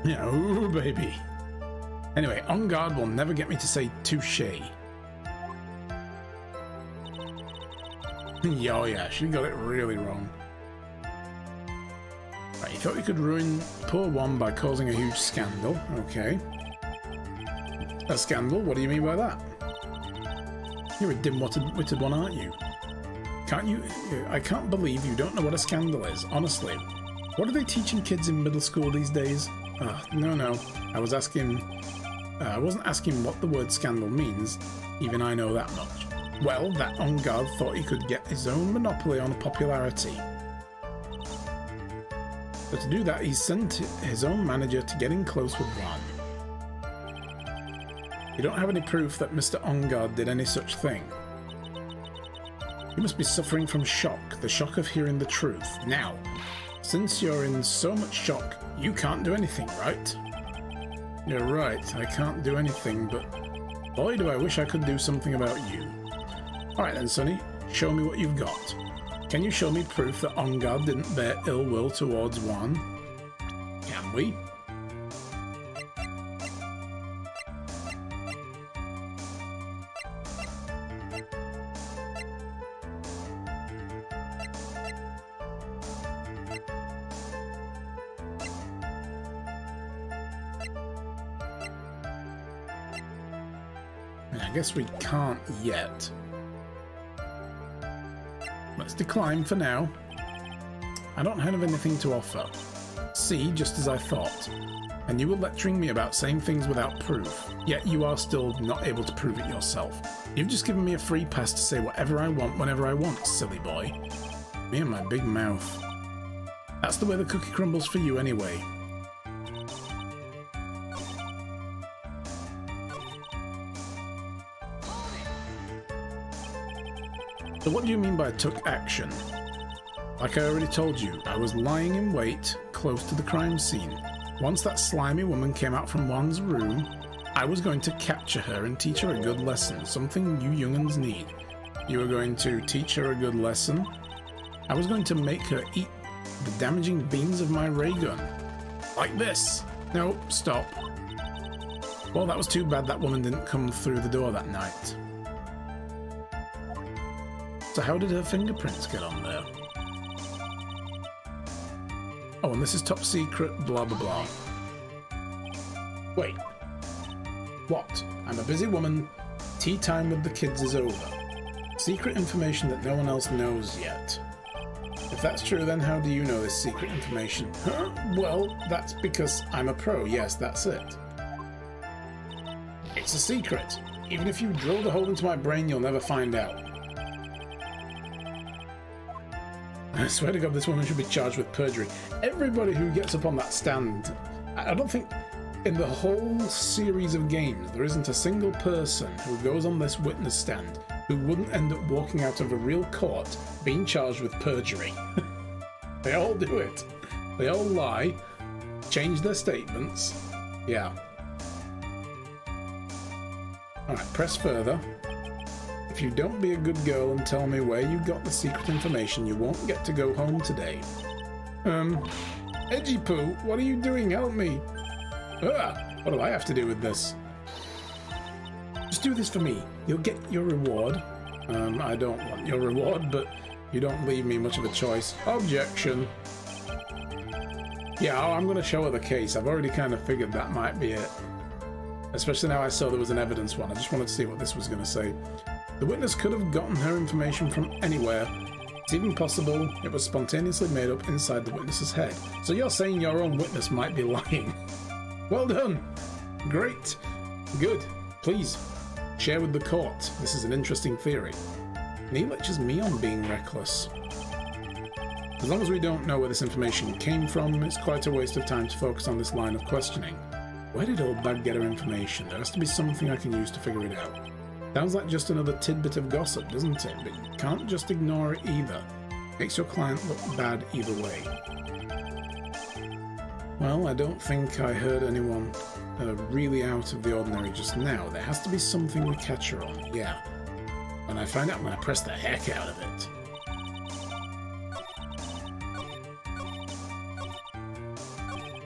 Yeah, ooh, baby. Anyway, on guard will never get me to say touche. Oh yeah, she got it really wrong. Right, you thought you could ruin poor Juan by causing a huge scandal. Okay. A scandal? What do you mean by that? You're a dim-witted one, aren't you? I can't believe you don't know what a scandal is, honestly. What are they teaching kids in middle school these days? No. I wasn't asking what the word scandal means. Even I know that much. Well, that on guard thought he could get his own monopoly on popularity. So to do that, he sent his own manager to get in close with Juan. You don't have any proof that Mr. On Guard did any such thing. You must be suffering from shock, the shock of hearing the truth. Now, since you're in so much shock, you can't do anything, right? You're right, I can't do anything, but boy do I wish I could do something about you. Alright then, Sonny, show me what you've got. Can you show me proof that On Guard didn't bear ill will towards Juan? Can we? I guess we can't yet. Let's decline for now. I don't have anything to offer. See, just as I thought. And you were lecturing me about saying things without proof, yet you are still not able to prove it yourself. You've just given me a free pass to say whatever I want whenever I want, silly boy. Me and my big mouth. That's the way the cookie crumbles for you anyway. So what do you mean by took action? Like I already told you, I was lying in wait close to the crime scene. Once that slimy woman came out from Juan's room, I was going to capture her and teach her a good lesson, something you young'uns need. You were going to teach her a good lesson? I was going to make her eat the damaging beams of my ray gun. Like this. No, stop. Well, that was too bad that woman didn't come through the door that night. So how did her fingerprints get on there? Oh, and this is top secret, blah blah blah. Wait. What? I'm a busy woman. Tea time with the kids is over. Secret information that no one else knows yet. If that's true, then how do you know this secret information? Huh? Well, that's because I'm a pro. Yes, that's it. It's a secret. Even if you drilled a hole into my brain, you'll never find out. I swear to God, this woman should be charged with perjury. Everybody who gets up on that stand, I don't think in the whole series of games there isn't a single person who goes on this witness stand who wouldn't end up walking out of a real court being charged with perjury. They all do it. They all lie, change their statements. Yeah. Alright, press further. If you don't be a good girl and tell me where you got the secret information, you won't get to go home today. Edgy Poo, what are you doing? Help me. What do I have to do with this? Just do this for me. You'll get your reward. I don't want your reward, but you don't leave me much of a choice. Objection. Yeah, I'm going to show her the case. I've already kind of figured that might be it. Especially now I saw there was an evidence one. I just wanted to see what this was going to say. The witness could have gotten her information from anywhere. It's even possible it was spontaneously made up inside the witness's head. So you're saying your own witness might be lying. Well done. Great. Good. Please, share with the court. This is an interesting theory. And he lectures me on being reckless. As long as we don't know where this information came from, it's quite a waste of time to focus on this line of questioning. Where did old Bag get her information? There has to be something I can use to figure it out. Sounds like just another tidbit of gossip, doesn't it? But you can't just ignore it either. Makes your client look bad either way. Well, I don't think I heard anyone really out of the ordinary just now. There has to be something we catch her on, yeah. When I find out, I'm going to press the heck out of it.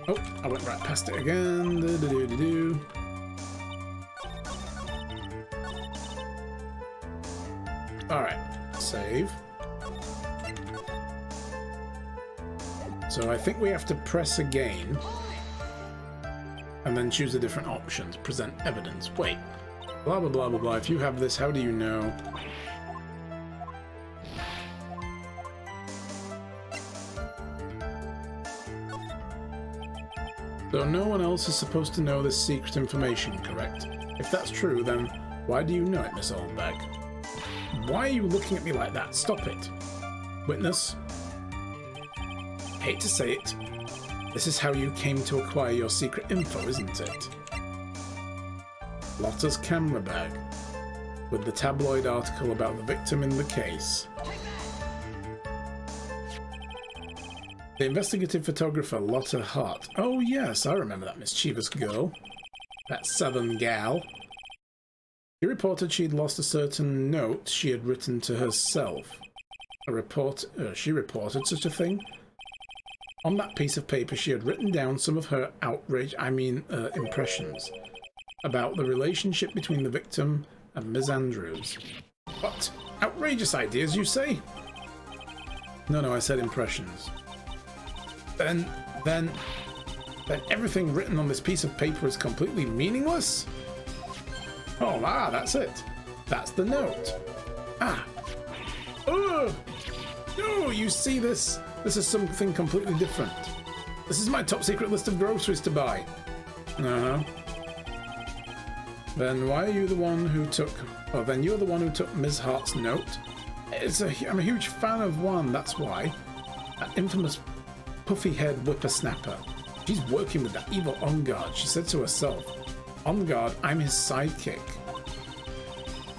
Oh, I went right past it again. Do-do-do-do-do. Alright, save. So I think we have to press again and then choose a different option to present evidence. Wait, blah blah blah blah blah. If you have this, how do you know? So no one else is supposed to know this secret information, correct? If that's true, then why do you know it, Miss Oldbag? Why are you looking at me like that? Stop it. Witness? Hate to say it. This is how you came to acquire your secret info, isn't it? Lotta's camera bag, with the tabloid article about the victim in the case. The investigative photographer, Lotta Hart. Oh yes, I remember that mischievous girl. That southern gal. She reported she'd lost a certain note she had written to herself. She reported such a thing? On that piece of paper she had written down some of her impressions about the relationship between the victim and Ms. Andrews. What? Outrageous ideas, you say? No, I said impressions. Then everything written on this piece of paper is completely meaningless? Oh, that's it. That's the note. Oh! No, you see this? This is something completely different. This is my top secret list of groceries to buy. Then why are you the one who took... Oh, then you're the one who took Ms. Hart's note? I'm a huge fan of one, that's why. That infamous puffy-head whippersnapper. She's working with that evil On Guard, she said to herself. On Guard, I'm his sidekick.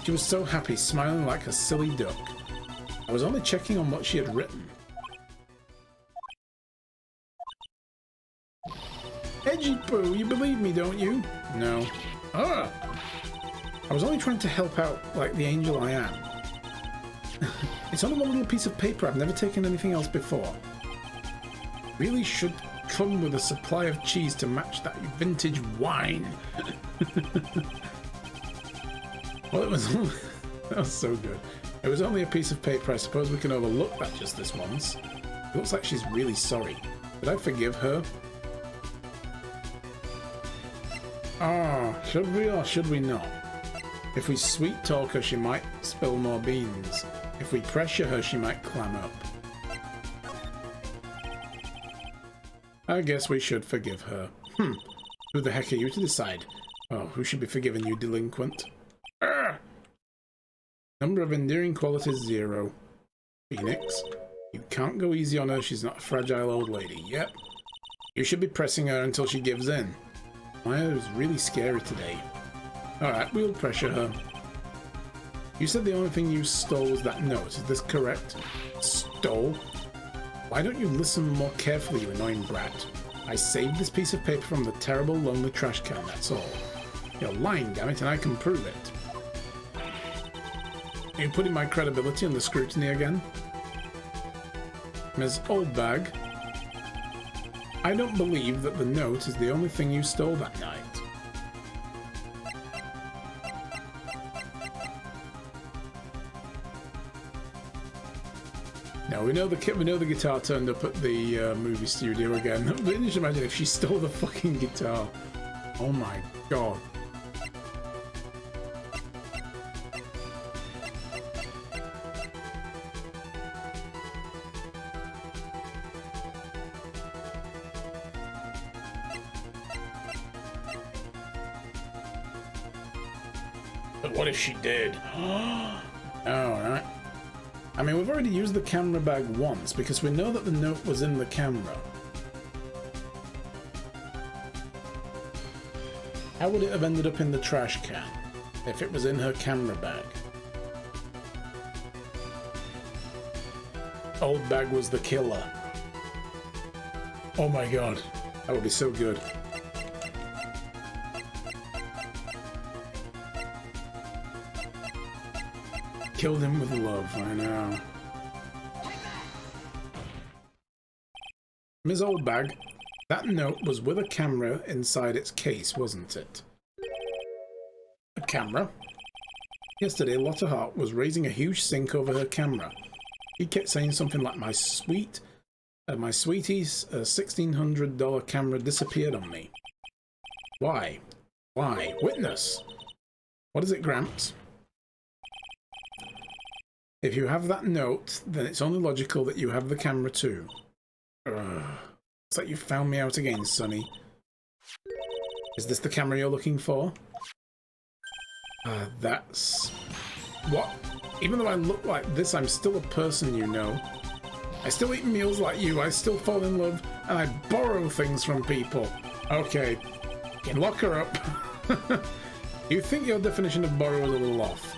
She was so happy, smiling like a silly duck. I was only checking on what she had written. Edgy Poo, you believe me, don't you? No. I was only trying to help out like the angel I am. It's only one little piece of paper. I've never taken anything else before. Really should come with a supply of cheese to match that vintage wine. Well, it was only... That was so good. It was only a piece of paper. I suppose we can overlook that just this once. It looks like she's really sorry. Did I forgive her? Should we or should we not? If we sweet talk her, she might spill more beans. If we pressure her, she might clam up. I guess we should forgive her. Who the heck are you to decide? Oh, who should be forgiven, you delinquent? Number of endearing qualities 0. Phoenix. You can't go easy on her, she's not a fragile old lady. Yep. You should be pressing her until she gives in. Maya was really scary today. Alright, we'll pressure her. You said the only thing you stole was that note, is this correct? Stole? Why don't you listen more carefully, you annoying brat? I saved this piece of paper from the terrible, lonely trash can, that's all. You're lying, damn it, and I can prove it. Are you putting my credibility under scrutiny again? Ms. Oldbag, I don't believe that the note is the only thing you stole that night. No, we know the guitar turned up at the movie studio again. Just imagine if she stole the fucking guitar. Oh my god. But what if she did? Alright. I mean, we've already used the camera bag once because we know that the note was in the camera. How would it have ended up in the trash can if it was in her camera bag? Old Bag was the killer. Oh my god, that would be so good. Killed him with love, I know. Ms. Oldbag, that note was with a camera inside its case, wasn't it? A camera? Yesterday, Lotta Hart was raising a huge sink over her camera. He kept saying something like, my sweetie's $1,600 camera disappeared on me. Why? Why? Witness! What is it, Gramps? If you have that note, then it's only logical that you have the camera too. It's like you found me out again, Sonny. Is this the camera you're looking for? That's... What? Even though I look like this, I'm still a person, you know. I still eat meals like you, I still fall in love, and I borrow things from people. Okay, lock her up. You think your definition of borrow is a little off?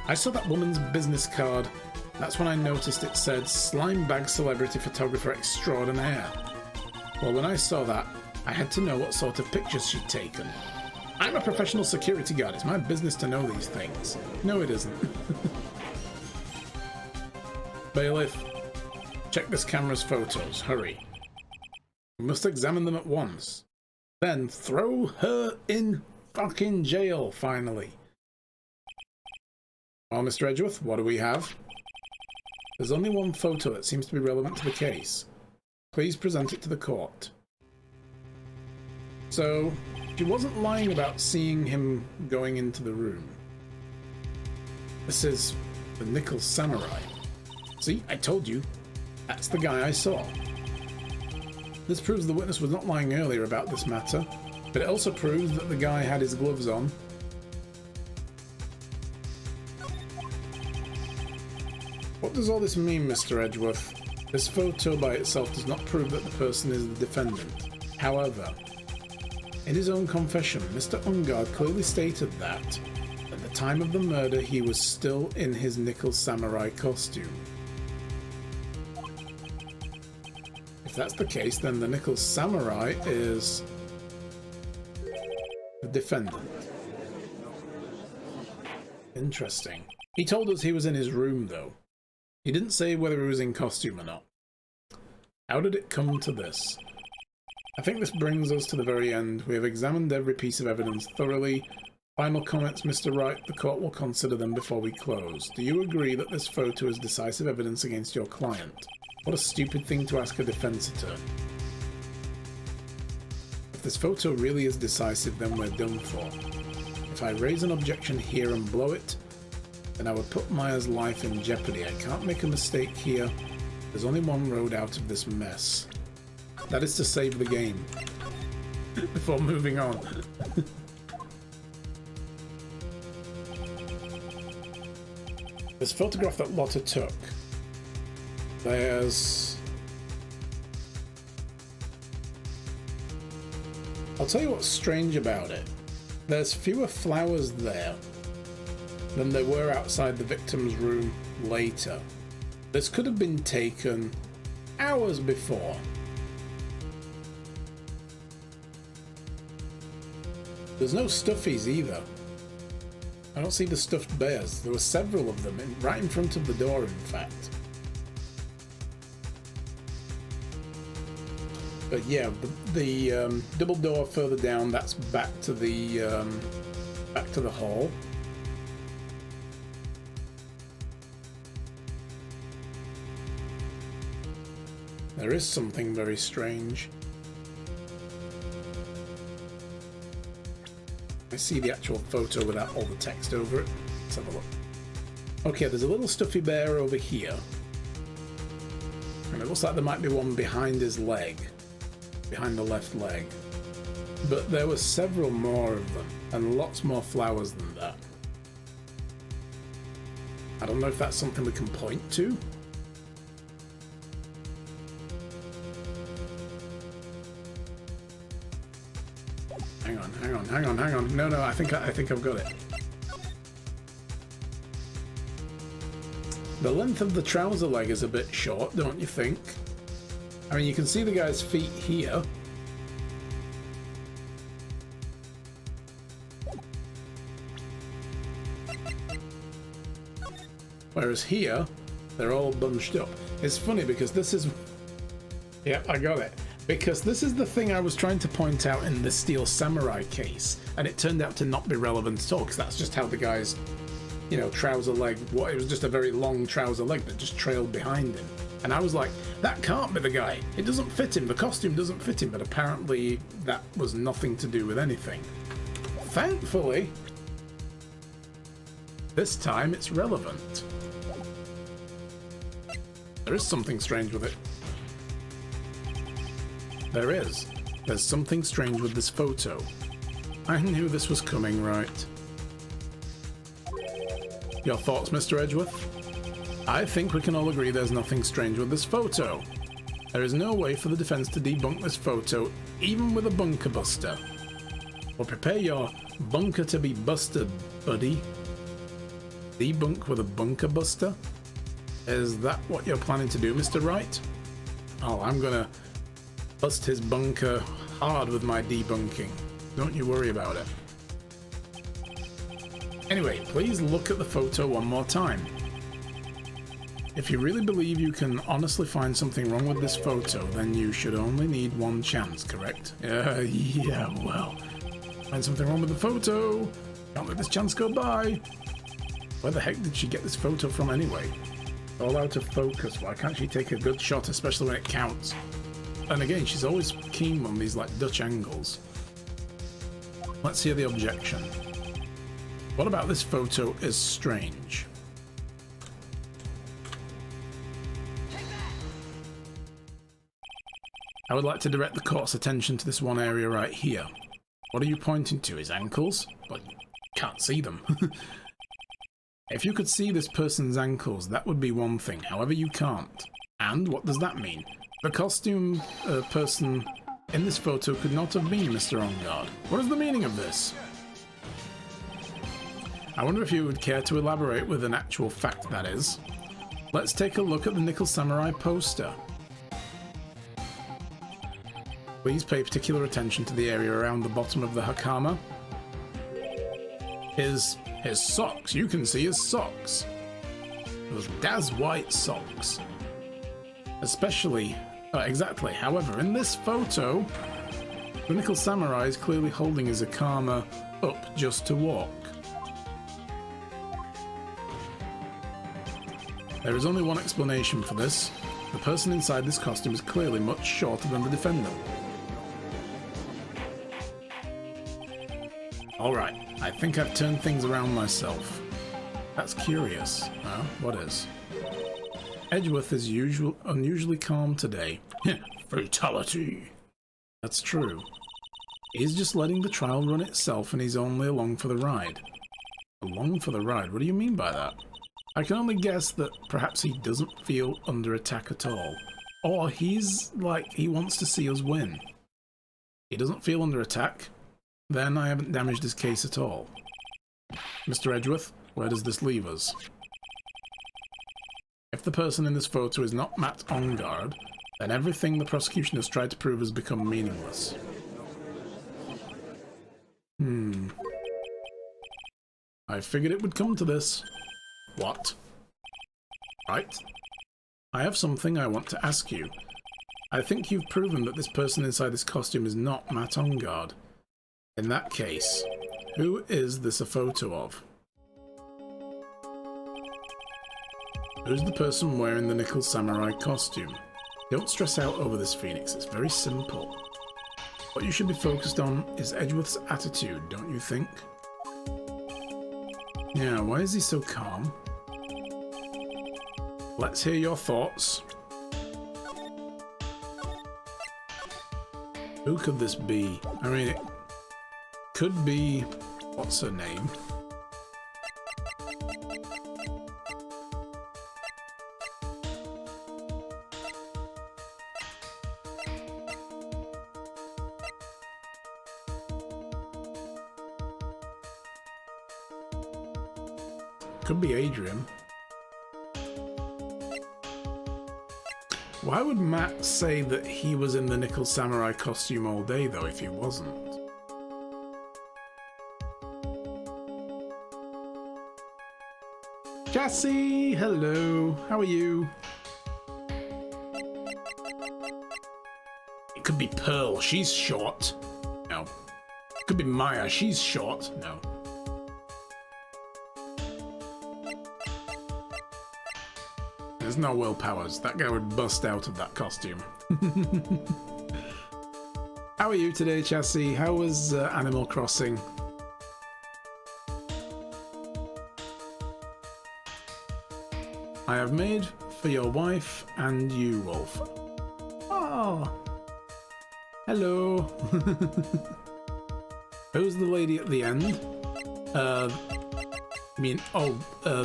I saw that woman's business card. That's when I noticed it said Slime Bag Celebrity Photographer Extraordinaire. Well, when I saw that, I had to know what sort of pictures she'd taken. I'm a professional security guard. It's my business to know these things. No, it isn't. Bailiff, check this camera's photos. Hurry. We must examine them at once. Then throw her in fucking jail, finally. Well, Mr. Edgeworth, what do we have? There's only one photo that seems to be relevant to the case. Please present it to the court. So, she wasn't lying about seeing him going into the room. This is the Nickel Samurai. See, I told you. That's the guy I saw. This proves the witness was not lying earlier about this matter, but it also proves that the guy had his gloves on. What does all this mean, Mr. Edgeworth? This photo by itself does not prove that the person is the defendant. However, in his own confession, Mr. Ungard clearly stated that, at the time of the murder, he was still in his Nickel Samurai costume. If that's the case, then the Nickel Samurai is the defendant. Interesting. He told us he was in his room, though. He didn't say whether he was in costume or not. How did it come to this? I think this brings us to the very end. We have examined every piece of evidence thoroughly. Final comments, Mr. Wright. The court will consider them before we close. Do you agree that this photo is decisive evidence against your client? What a stupid thing to ask a defense attorney. If this photo really is decisive, then we're done for. If I raise an objection here and blow it, then I would put Maya's life in jeopardy. I can't make a mistake here. There's only one road out of this mess. That is to save the game. Before moving on. This photograph that Lotta took. There's... I'll tell you what's strange about it. There's fewer flowers there than there were outside the victim's room later. This could have been taken hours before. There's no stuffies either. I don't see the stuffed bears. There were several of them right in front of the door, in fact. But yeah, the double door further down, that's back to the hall. There is something very strange. I see the actual photo without all the text over it. Let's have a look. Okay, there's a little stuffy bear over here. And it looks like there might be one behind his leg. Behind the left leg. But there were several more of them. And lots more flowers than that. I don't know if that's something we can point to. Hang on. No, I think I've got it. The length of the trouser leg is a bit short, don't you think? I mean, you can see the guy's feet here. Whereas here, they're all bunched up. It's funny because this is... Yep, I got it. Because this is the thing I was trying to point out in the Steel Samurai case, and it turned out to not be relevant at all, because that's just how the guy's, you know, trouser leg, it was just a very long trouser leg that just trailed behind him. And I was like, that can't be the guy. It doesn't fit him. The costume doesn't fit him. But apparently that was nothing to do with anything. Thankfully, this time it's relevant. There is something strange with it. There is. There's something strange with this photo. I knew this was coming, Wright. Your thoughts, Mr. Edgeworth? I think we can all agree there's nothing strange with this photo. There is no way for the defense to debunk this photo, even with a bunker buster. Well, prepare your bunker to be busted, buddy. Debunk with a bunker buster? Is that what you're planning to do, Mr. Wright? Oh, I'm gonna bust his bunker hard with my debunking. Don't you worry about it. Anyway, please look at the photo one more time. If you really believe you can honestly find something wrong with this photo, then you should only need one chance, correct? Yeah, well, find something wrong with the photo. Can't let this chance go by. Where the heck did she get this photo from anyway? All out of focus. Why can't she take a good shot, especially when it counts? And again, she's always keen on these like Dutch angles. Let's hear the objection. What about this photo is strange? I would like to direct the court's attention to this one area right here. What are you pointing to? His ankles? But you can't see them. If you could see this person's ankles, that would be one thing. However, you can't. And what does that mean? The costume person in this photo could not have been Mr. On Guard. What is the meaning of this? I wonder if you would care to elaborate with an actual fact, that is. Let's take a look at the Nickel Samurai poster. Please pay particular attention to the area around the bottom of the hakama. His socks. You can see his socks. Those Daz white socks. Especially... exactly. However, in this photo, the Nickel Samurai is clearly holding his hakama up just to walk. There is only one explanation for this. The person inside this costume is clearly much shorter than the defendant. Alright, I think I've turned things around myself. That's curious. Huh? What is? Edgeworth is unusually calm today. Fatality! That's true. He's just letting the trial run itself and he's only along for the ride. Along for the ride? What do you mean by that? I can only guess that perhaps he doesn't feel under attack at all. Or he's like, he wants to see us win. He doesn't feel under attack? Then I haven't damaged his case at all. Mr. Edgeworth, where does this leave us? If the person in this photo is not Matt On Guard, then everything the prosecution has tried to prove has become meaningless. I figured it would come to this. What? Right. I have something I want to ask you. I think you've proven that this person inside this costume is not Matt On Guard. In that case, who is this a photo of? Who's the person wearing the Nickel Samurai costume? Don't stress out over this, Phoenix. It's very simple. What you should be focused on is Edgeworth's attitude, don't you think? Yeah, why is he so calm? Let's hear your thoughts. Who could this be? I mean, it could be... what's her name? Could be Adrian. Why would Matt say that he was in the Nickel Samurai costume all day, though, if he wasn't? Cassie, hello. How are you? It could be Pearl. She's short. No. It could be Maya. She's short. No. There's no Will Powers. That guy would bust out of that costume. How are you today, Chassis? How was Animal Crossing? I have made for your wife and you, Wolf. Oh. Hello. Who's the lady at the end?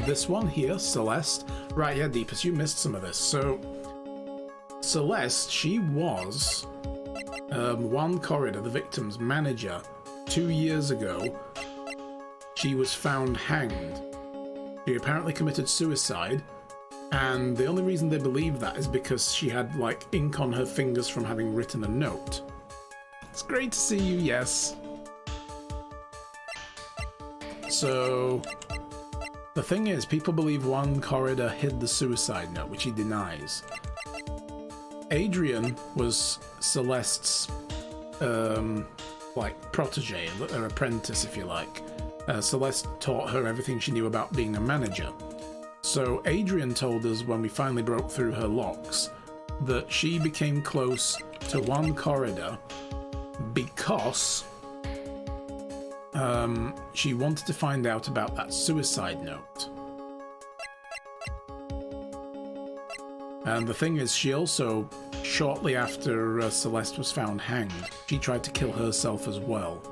This one here, Celeste. Right, yeah, Deepest, you missed some of this. So, Celeste, she was Juan Corrida, the victim's manager. 2 years ago, she was found hanged. She apparently committed suicide, and the only reason they believe that is because she had, like, ink on her fingers from having written a note. It's great to see you, yes. So, the thing is, people believe Juan Corrida hid the suicide note, which he denies. Adrian was Celeste's, protege, her apprentice, if you like. Celeste taught her everything she knew about being a manager. So Adrian told us when we finally broke through her locks that she became close to Juan Corrida because she wanted to find out about that suicide note. And the thing is, she also, shortly after Celeste was found hanged, she tried to kill herself as well.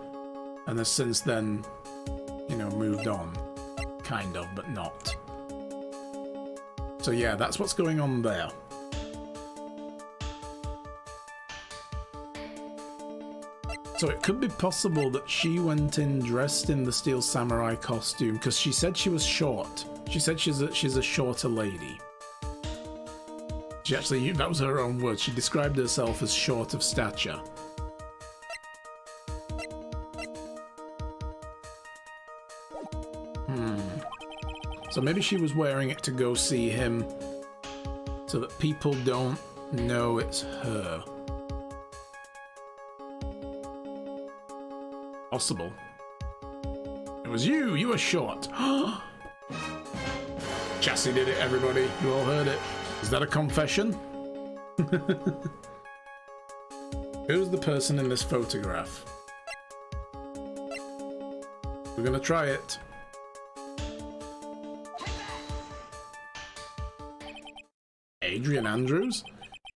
And has since then, you know, moved on. Kind of, but not. So yeah, that's what's going on there. So it could be possible that she went in dressed in the Steel Samurai costume, because she said she was short. She said she's a shorter lady. She actually, that was her own words. She described herself as short of stature. So maybe she was wearing it to go see him so that people don't know it's her. Possible. It was you! You were short! Chassis did it, everybody. You all heard it. Is that a confession? Who's the person in this photograph? We're gonna try it. Adrian Andrews?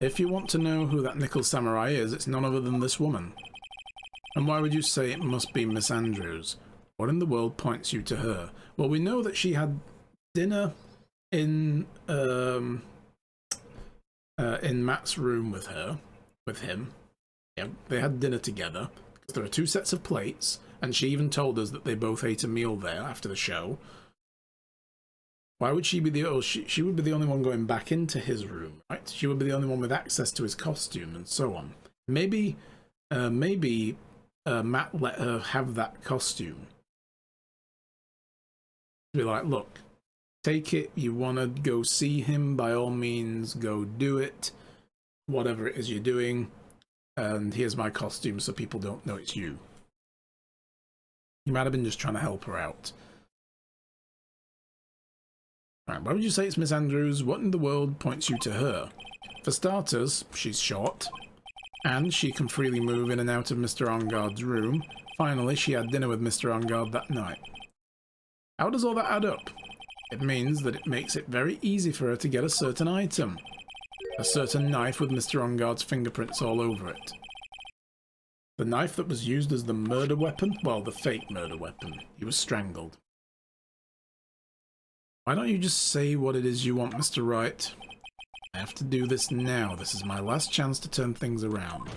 If you want to know who that nickel samurai is, it's none other than this woman. And why would you say it must be Miss Andrews? What in the world points you to her? Well, we know that she had dinner in Matt's room with him. Yeah, they had dinner together. Because there are 2 sets of plates, and she even told us that they both ate a meal there after the show. Why would she be she would be the only one going back into his room, right? She would be the only one with access to his costume and so on. Maybe Matt let her have that costume. Be like, look, take it. You want to go see him? By all means, go do it. Whatever it is you're doing. And here's my costume so people don't know it's you. He might have been just trying to help her out. Right, why would you say it's Miss Andrews? What in the world points you to her? For starters, she's short, and she can freely move in and out of Mr. Engarde's room. Finally, she had dinner with Mr. Engarde that night. How does all that add up? It means that it makes it very easy for her to get a certain item. A certain knife with Mr. Engarde's fingerprints all over it. The knife that was used as the murder weapon? Well, the fake murder weapon. He was strangled. Why don't you just say what it is you want, Mr. Wright? I have to do this now. This is my last chance to turn things around.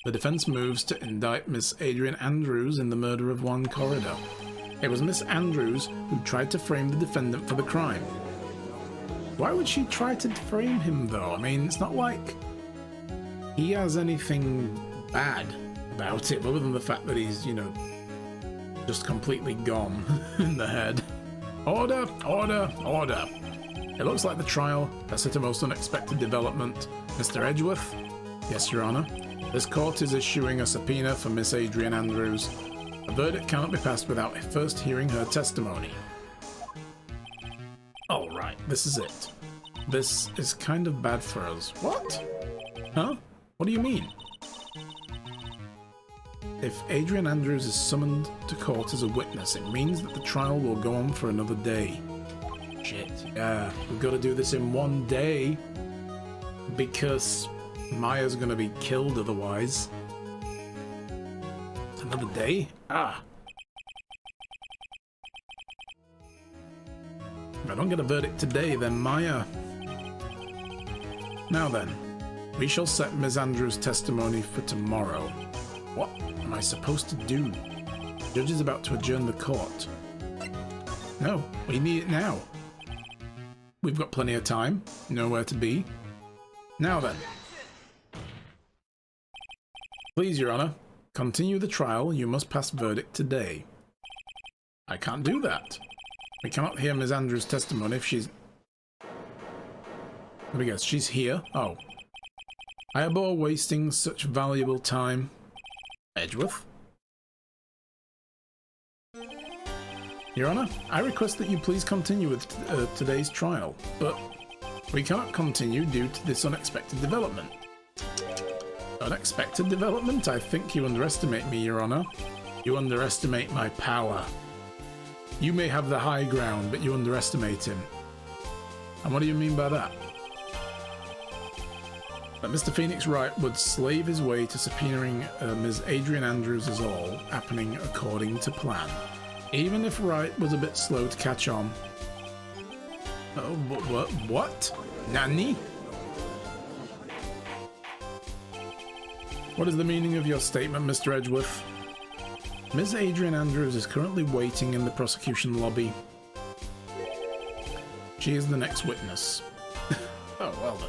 The defense moves to indict Miss Adrian Andrews in the murder of Juan Corrida. It was Miss Andrews who tried to frame the defendant for the crime. Why would she try to frame him, though? I mean, it's not like he has anything bad about it, other than the fact that he's, you know, just completely gone in the head. Order! Order! Order! It looks like the trial has hit a most unexpected development. Mr. Edgeworth? Yes, Your Honor. This court is issuing a subpoena for Miss Adrian Andrews. A verdict cannot be passed without first hearing her testimony. Alright, this is it. This is kind of bad for us. What? Huh? What do you mean? If Adrian Andrews is summoned to court as a witness, it means that the trial will go on for another day. Shit, yeah, we've got to do this in one day. Because Maya's gonna be killed otherwise. Another day? Ah. If I don't get a verdict today, then Maya... Now then, we shall set Ms. Andrews' testimony for tomorrow. What am I supposed to do? The judge is about to adjourn the court. No, we need it now. We've got plenty of time, nowhere to be. Now then. Please, Your Honor, continue the trial. You must pass verdict today. I can't do that. We cannot hear Ms. Andrews' testimony if she's... Let me guess, she's here? Oh. I abhor wasting such valuable time. Edgeworth? Your Honor, I request that you please continue with today's trial, but we cannot continue due to this unexpected development. Unexpected development? I think you underestimate me, Your Honor. You underestimate my power. You may have the high ground, but you underestimate him. And what do you mean by that? That Mr. Phoenix Wright would slave his way to subpoenaing Ms. Adrian Andrews is all happening according to plan. Even if Wright was a bit slow to catch on. What? Nanny? What is the meaning of your statement, Mr. Edgeworth? Ms. Adrian Andrews is currently waiting in the prosecution lobby. She is the next witness. Oh, well then.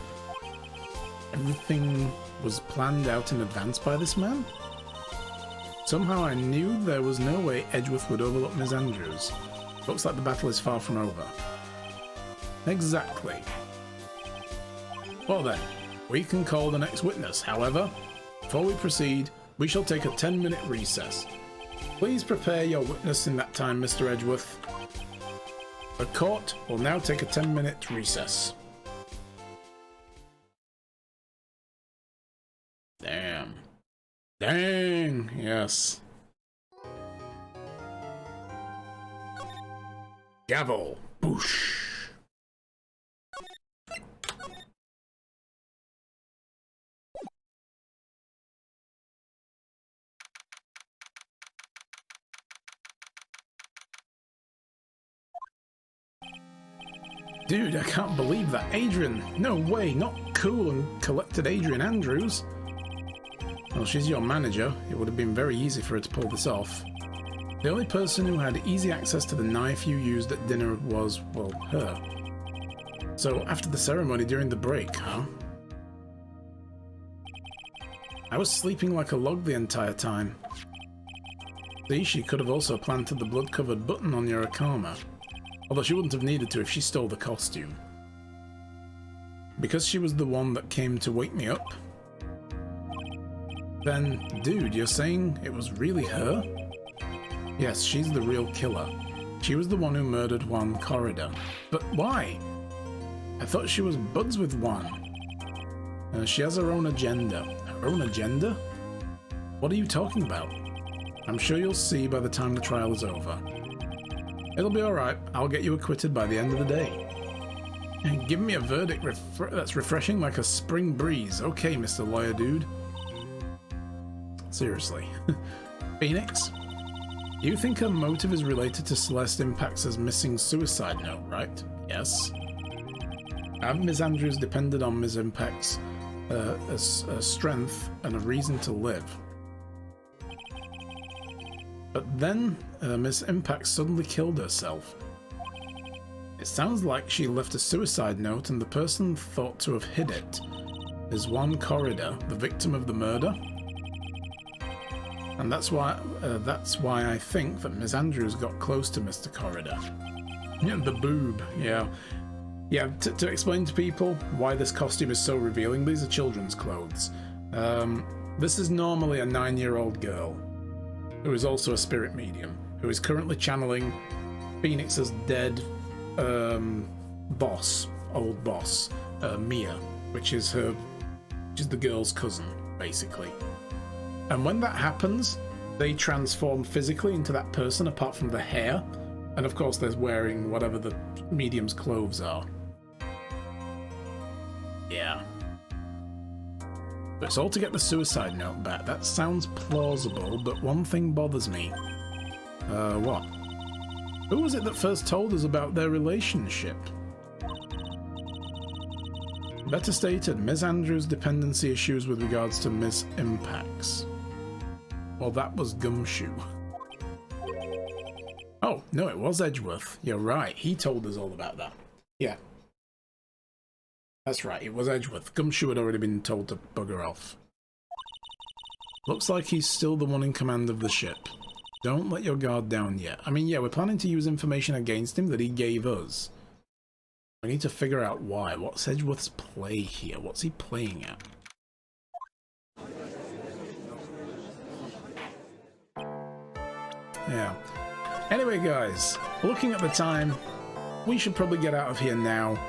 Everything was planned out in advance by this man? Somehow I knew there was no way Edgeworth would overlook Ms. Andrews. Looks like the battle is far from over. Exactly. Well then, we can call the next witness. However, before we proceed, we shall take a 10-minute recess. Please prepare your witness in that time, Mr. Edgeworth. The court will now take a 10-minute recess. Damn. Dang, yes. Gavel. Boosh. Dude, I can't believe that. Adrian. No way. Not cool and collected Adrian Andrews. Well, she's your manager. It would have been very easy for her to pull this off. The only person who had easy access to the knife you used at dinner was, well, her. So, after the ceremony during the break, huh? I was sleeping like a log the entire time. See, she could have also planted the blood-covered button on your Akama. Although she wouldn't have needed to if she stole the costume. Because she was the one that came to wake me up? Then, dude, you're saying it was really her? Yes, she's the real killer. She was the one who murdered Juan Corrida. But why? I thought she was buds with Juan. She has her own agenda. Her own agenda? What are you talking about? I'm sure you'll see by the time the trial is over. It'll be alright. I'll get you acquitted by the end of the day. And give me a verdict that's refreshing like a spring breeze. Okay, Mr. Lawyer Dude. Seriously. Phoenix? You think her motive is related to Celeste Impact's missing suicide note, right? Yes. Have Ms. Andrews depended on Ms. Impact's strength and a reason to live. But then, Ms. Impact suddenly killed herself. It sounds like she left a suicide note and the person thought to have hid it is Juan Corrida, the victim of the murder. And that's why I think that Ms. Andrews got close to Mr. Corrida. Yeah, the boob, yeah. Yeah, to explain to people why this costume is so revealing, these are children's clothes. This is normally a 9-year-old girl, who is also a spirit medium, who is currently channeling Phoenix's dead boss, old boss, Mia, which is the girl's cousin, basically. And when that happens, they transform physically into that person, apart from the hair, and of course they're wearing whatever the medium's clothes are. Yeah. But it's all to get the suicide note back. That sounds plausible, but one thing bothers me. What? Who was it that first told us about their relationship? Better stated, Ms. Andrews' dependency issues with regards to Ms. Impacts. Well, that was Gumshoe. Oh, no, it was Edgeworth. You're right. He told us all about that. Yeah. That's right, it was Edgeworth. Gumshoe had already been told to bugger off. Looks like he's still the one in command of the ship. Don't let your guard down yet. I mean, yeah, we're planning to use information against him that he gave us. We need to figure out why. What's Edgeworth's play here? What's he playing at? Yeah. Anyway, guys, looking at the time, we should probably get out of here now.